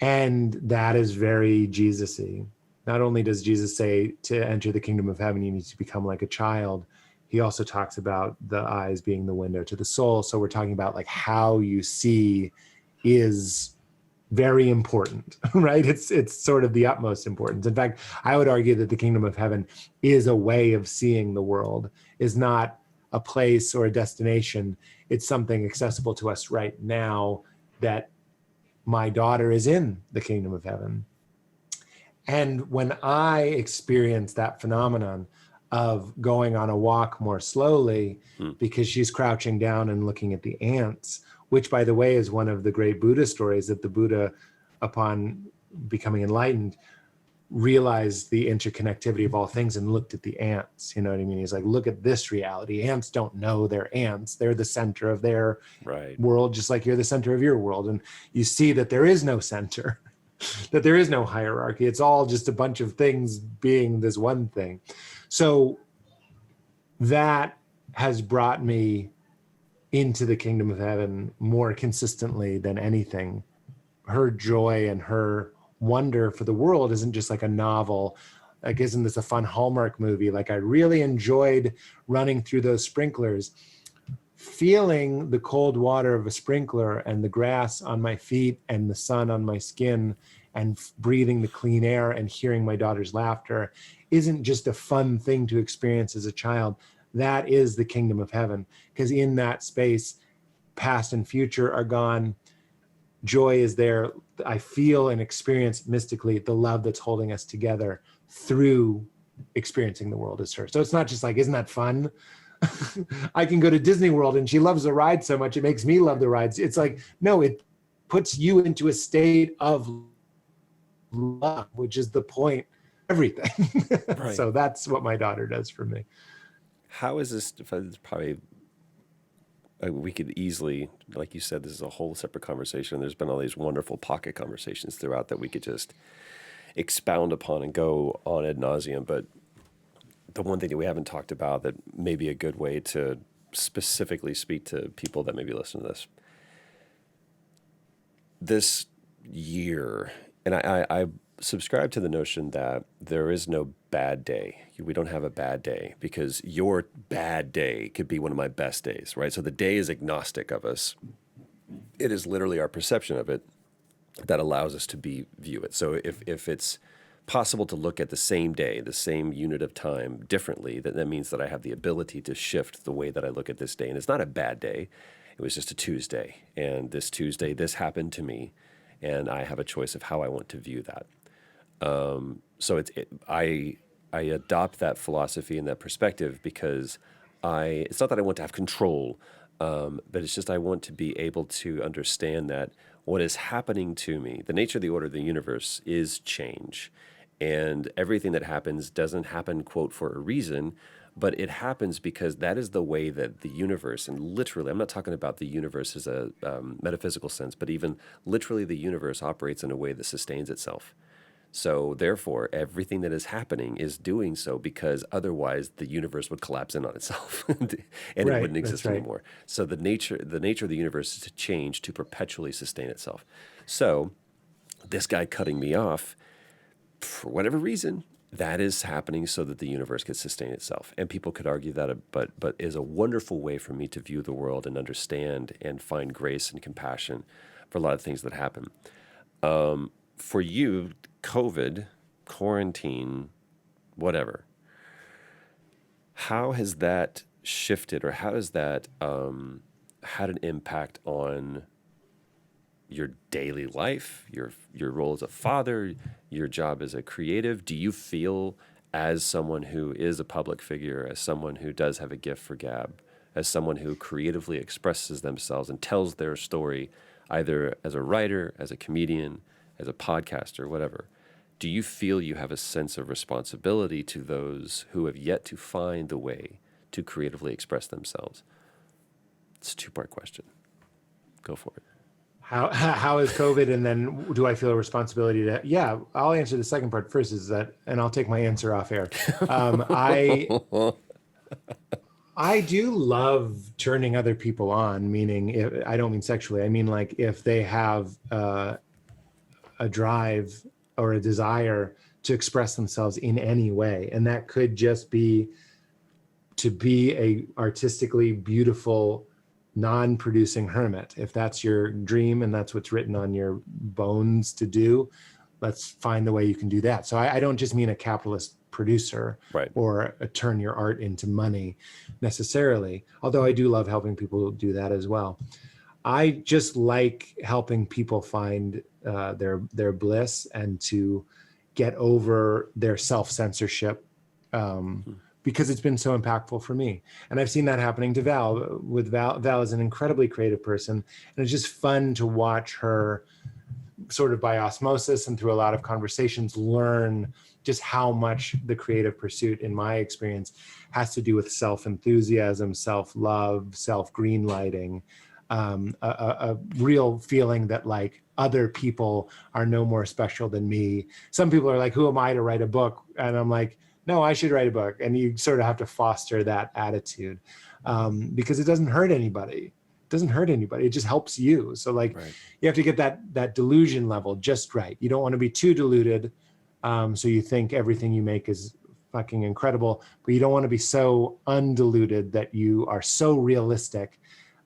And that is very Jesus-y. Not only does Jesus say to enter the kingdom of heaven, you need to become like a child, he also talks about the eyes being the window to the soul. So we're talking about like how you see is very important, right? It's sort of the utmost importance. In fact, I would argue that the kingdom of heaven is a way of seeing the world, is not a place or a destination. It's something accessible to us right now, that my daughter is in the kingdom of heaven. And when I experience that phenomenon of going on a walk more slowly because she's crouching down and looking at the ants, which, by the way, is one of the great Buddha stories, that the Buddha, upon becoming enlightened, realized the interconnectivity of all things and looked at the ants. You know what I mean? He's like, look at this reality. Ants don't know they're ants. They're the center of their world, just like you're the center of your world. And you see that there is no center, that there is no hierarchy. It's all just a bunch of things being this one thing. So that has brought me into the kingdom of heaven more consistently than anything. Her joy and her wonder for the world isn't just like a novel, like, isn't this a fun Hallmark movie? Like, I really enjoyed running through those sprinklers, feeling the cold water of a sprinkler and the grass on my feet and the sun on my skin and breathing the clean air and hearing my daughter's laughter isn't just a fun thing to experience as a child. That is the kingdom of heaven, because in that space, past and future are gone. Joy is there. I feel and experience mystically the love that's holding us together through experiencing the world as her. So it's not just like, isn't that fun? I can go to Disney World and she loves the ride so much, it makes me love the rides. It's like, no, it puts you into a state of love, which is the point, everything. Right. So that's what my daughter does for me. How is this? Probably we could easily, like you said, this is a whole separate conversation. There's been all these wonderful pocket conversations throughout that we could just expound upon and go on ad nauseum. But the one thing that we haven't talked about that may be a good way to specifically speak to people that maybe listen to this year, and I subscribe to the notion that there is no bad day. We don't have a bad day because your bad day could be one of my best days, right? So the day is agnostic of us. It is literally our perception of it that allows us to view it. So if it's possible to look at the same day, the same unit of time differently, then that means that I have the ability to shift the way that I look at this day. And it's not a bad day. It was just a Tuesday. And this Tuesday, this happened to me. And I have a choice of how I want to view that. So I adopt that philosophy and that perspective because it's not that I want to have control, but it's just I want to be able to understand that what is happening to me, the nature of the order of the universe is change. And everything that happens doesn't happen, quote, for a reason, but it happens because that is the way that the universe, and literally, I'm not talking about the universe as a metaphysical sense, but even literally the universe operates in a way that sustains itself. So therefore, everything that is happening is doing so because otherwise the universe would collapse in on itself and it Right, wouldn't exist that's right. anymore. So the nature of the universe is to change to perpetually sustain itself. So this guy cutting me off, for whatever reason, that is happening so that the universe could sustain itself. And people could argue that, but is a wonderful way for me to view the world and understand and find grace and compassion for a lot of things that happen. For you, COVID, quarantine, whatever, how has that shifted or how has that had an impact on your daily life, your role as a father, your job as a creative? Do you feel, as someone who is a public figure, as someone who does have a gift for gab, as someone who creatively expresses themselves and tells their story, either as a writer, as a comedian, as a podcaster, whatever, do you feel you have a sense of responsibility to those who have yet to find the way to creatively express themselves? It's a two-part question. Go for it. How is COVID, and then do I feel a responsibility to? Yeah, I'll answer the second part first. Is that, and I'll take my answer off air. I do love turning other people on. Meaning, I don't mean sexually. I mean like if they have a drive or a desire to express themselves in any way, and that could just be to be a artistically beautiful non-producing hermit. If that's your dream and that's what's written on your bones to do, let's find the way you can do that. So I don't just mean a capitalist producer, right, or turn your art into money necessarily, although I do love helping people do that as well. I just like helping people find their bliss and to get over their self-censorship, because it's been so impactful for me. And I've seen that happening to Val. With Val is an incredibly creative person, and it's just fun to watch her sort of by osmosis and through a lot of conversations learn just how much the creative pursuit, in my experience, has to do with self-enthusiasm, self-love, self-greenlighting, a real feeling that like other people are no more special than me. Some people are like, who am I to write a book? And I'm like, no, I should write a book. And you sort of have to foster that attitude, because it doesn't hurt anybody. It doesn't hurt anybody. It just helps you. So like, right, you have to get that delusion level just right. You don't want to be too deluded. So you think everything you make is fucking incredible, but you don't want to be so undiluted that you are so realistic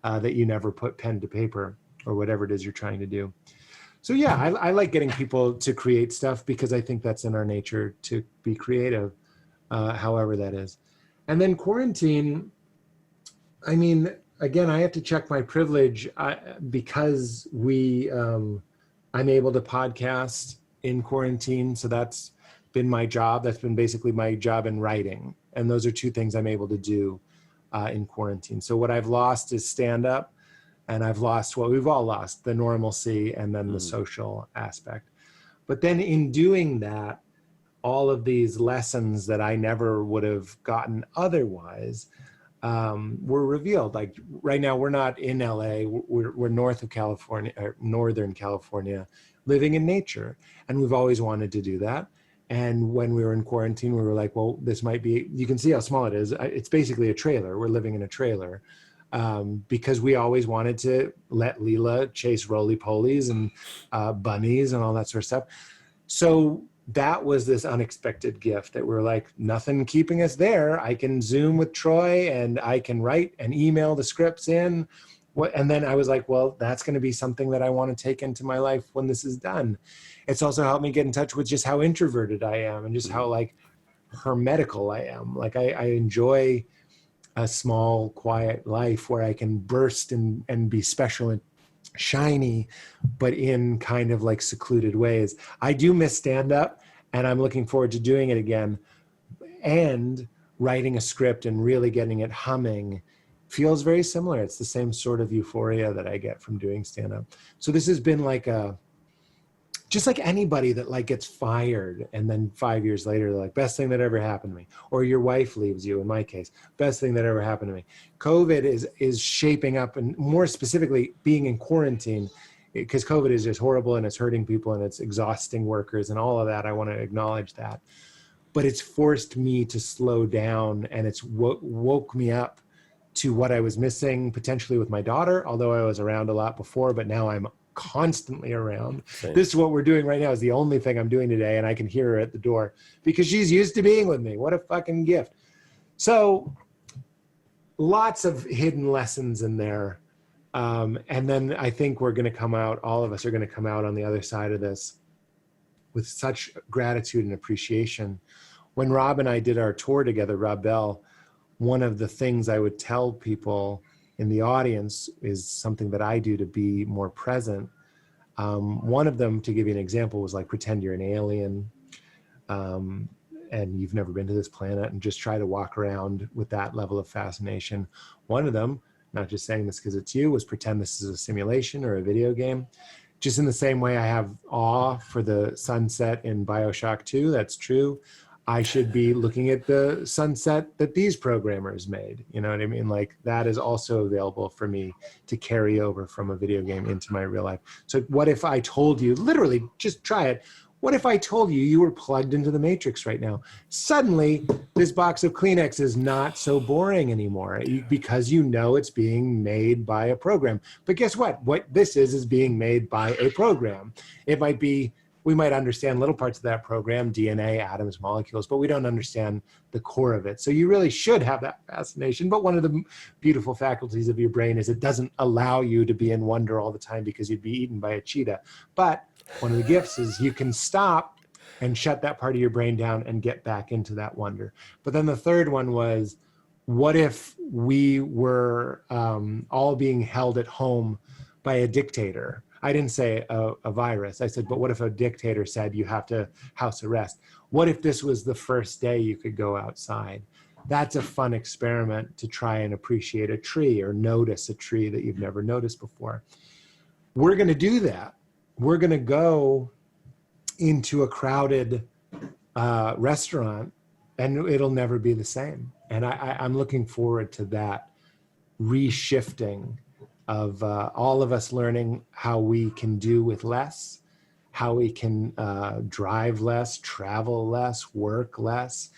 that you never put pen to paper or whatever it is you're trying to do. So yeah, I like getting people to create stuff because I think that's in our nature to be creative, however that is. And then quarantine, I mean, again, I have to check my privilege because I'm able to podcast in quarantine. So that's been my job. That's been basically my job in writing. And those are two things I'm able to do in quarantine. So what I've lost is stand-up, and I've lost what we've all lost, the normalcy and then the social aspect. But then in doing that, all of these lessons that I never would have gotten otherwise were revealed. Like right now, we're not in LA, we're north of California, or Northern California, living in nature. And we've always wanted to do that. And when we were in quarantine, we were like, well, this might be, you can see how small it is. It's basically a trailer. We're living in a trailer, because we always wanted to let Leela chase roly-polies and bunnies and all that sort of stuff. So that was this unexpected gift that we're like, nothing keeping us there. I can Zoom with Troy and I can write and email the scripts in. And then I was like, well, that's going to be something that I want to take into my life when this is done. It's also helped me get in touch with just how introverted I am and just how like hermetical I am. Like I enjoy a small, quiet life where I can burst and be special and shiny, but in kind of like secluded ways. I do miss stand-up, and I'm looking forward to doing it again. And writing a script and really getting it humming feels very similar. It's the same sort of euphoria that I get from doing stand-up. So this has been like just like anybody that like gets fired and then 5 years later, they're like, best thing that ever happened to me. Or your wife leaves you, in my case, best thing that ever happened to me. COVID is shaping up, and more specifically being in quarantine, because COVID is just horrible and it's hurting people and it's exhausting workers and all of that. I want to acknowledge that. But it's forced me to slow down, and it's woke me up to what I was missing potentially with my daughter, although I was around a lot before, but now I'm constantly around. Same. This is what we're doing right now, is the only thing I'm doing today, and I can hear her at the door because she's used to being with me. What a fucking gift. So lots of hidden lessons in there. And then I think we're going to come out, all of us are going to come out on the other side of this with such gratitude and appreciation. When Rob and I did our tour together, Rob Bell, one of the things I would tell people in the audience is something that I do to be more present. One of them, to give you an example, was like, pretend you're an alien and you've never been to this planet, and just try to walk around with that level of fascination. One of them, not just saying this because it's you, was pretend this is a simulation or a video game. Just in the same way I have awe for the sunset in BioShock 2, that's true. I should be looking at the sunset that these programmers made. You know what I mean? Like, that is also available for me to carry over from a video game into my real life. So what if I told you, literally, just try it. What if I told you you were plugged into the Matrix right now? Suddenly, this box of Kleenex is not so boring anymore because you know it's being made by a program. But guess what? What this is being made by a program. It might be, we might understand little parts of that program, DNA, atoms, molecules, but we don't understand the core of it. So you really should have that fascination. But one of the beautiful faculties of your brain is it doesn't allow you to be in wonder all the time because you'd be eaten by a cheetah. But one of the gifts is you can stop and shut that part of your brain down and get back into that wonder. But then the third one was, what if we were all being held at home by a dictator? I didn't say a virus. I said, but what if a dictator said you have to house arrest? What if this was the first day you could go outside? That's a fun experiment to try and appreciate a tree or notice a tree that you've never noticed before. We're going to do that. We're going to go into a crowded restaurant, and it'll never be the same. And I'm looking forward to that reshifting of all of us learning how we can do with less, how we can drive less, travel less, work less,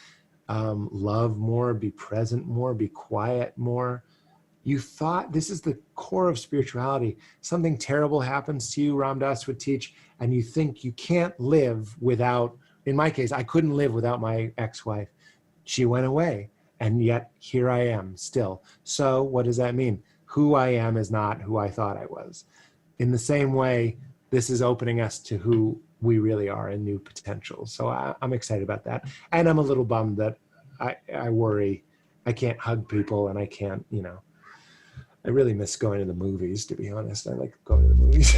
love more, be present more, be quiet more. You thought, this is the core of spirituality. Something terrible happens to you, Ram Dass would teach, and you think you can't live without, in my case, I couldn't live without my ex-wife. She went away, and yet here I am still. So what does that mean? Who I am is not who I thought I was. In the same way, this is opening us to who we really are and new potential. So I'm excited about that. And I'm a little bummed that I worry I can't hug people and I can't, you know, I really miss going to the movies, to be honest. I like going to the movies.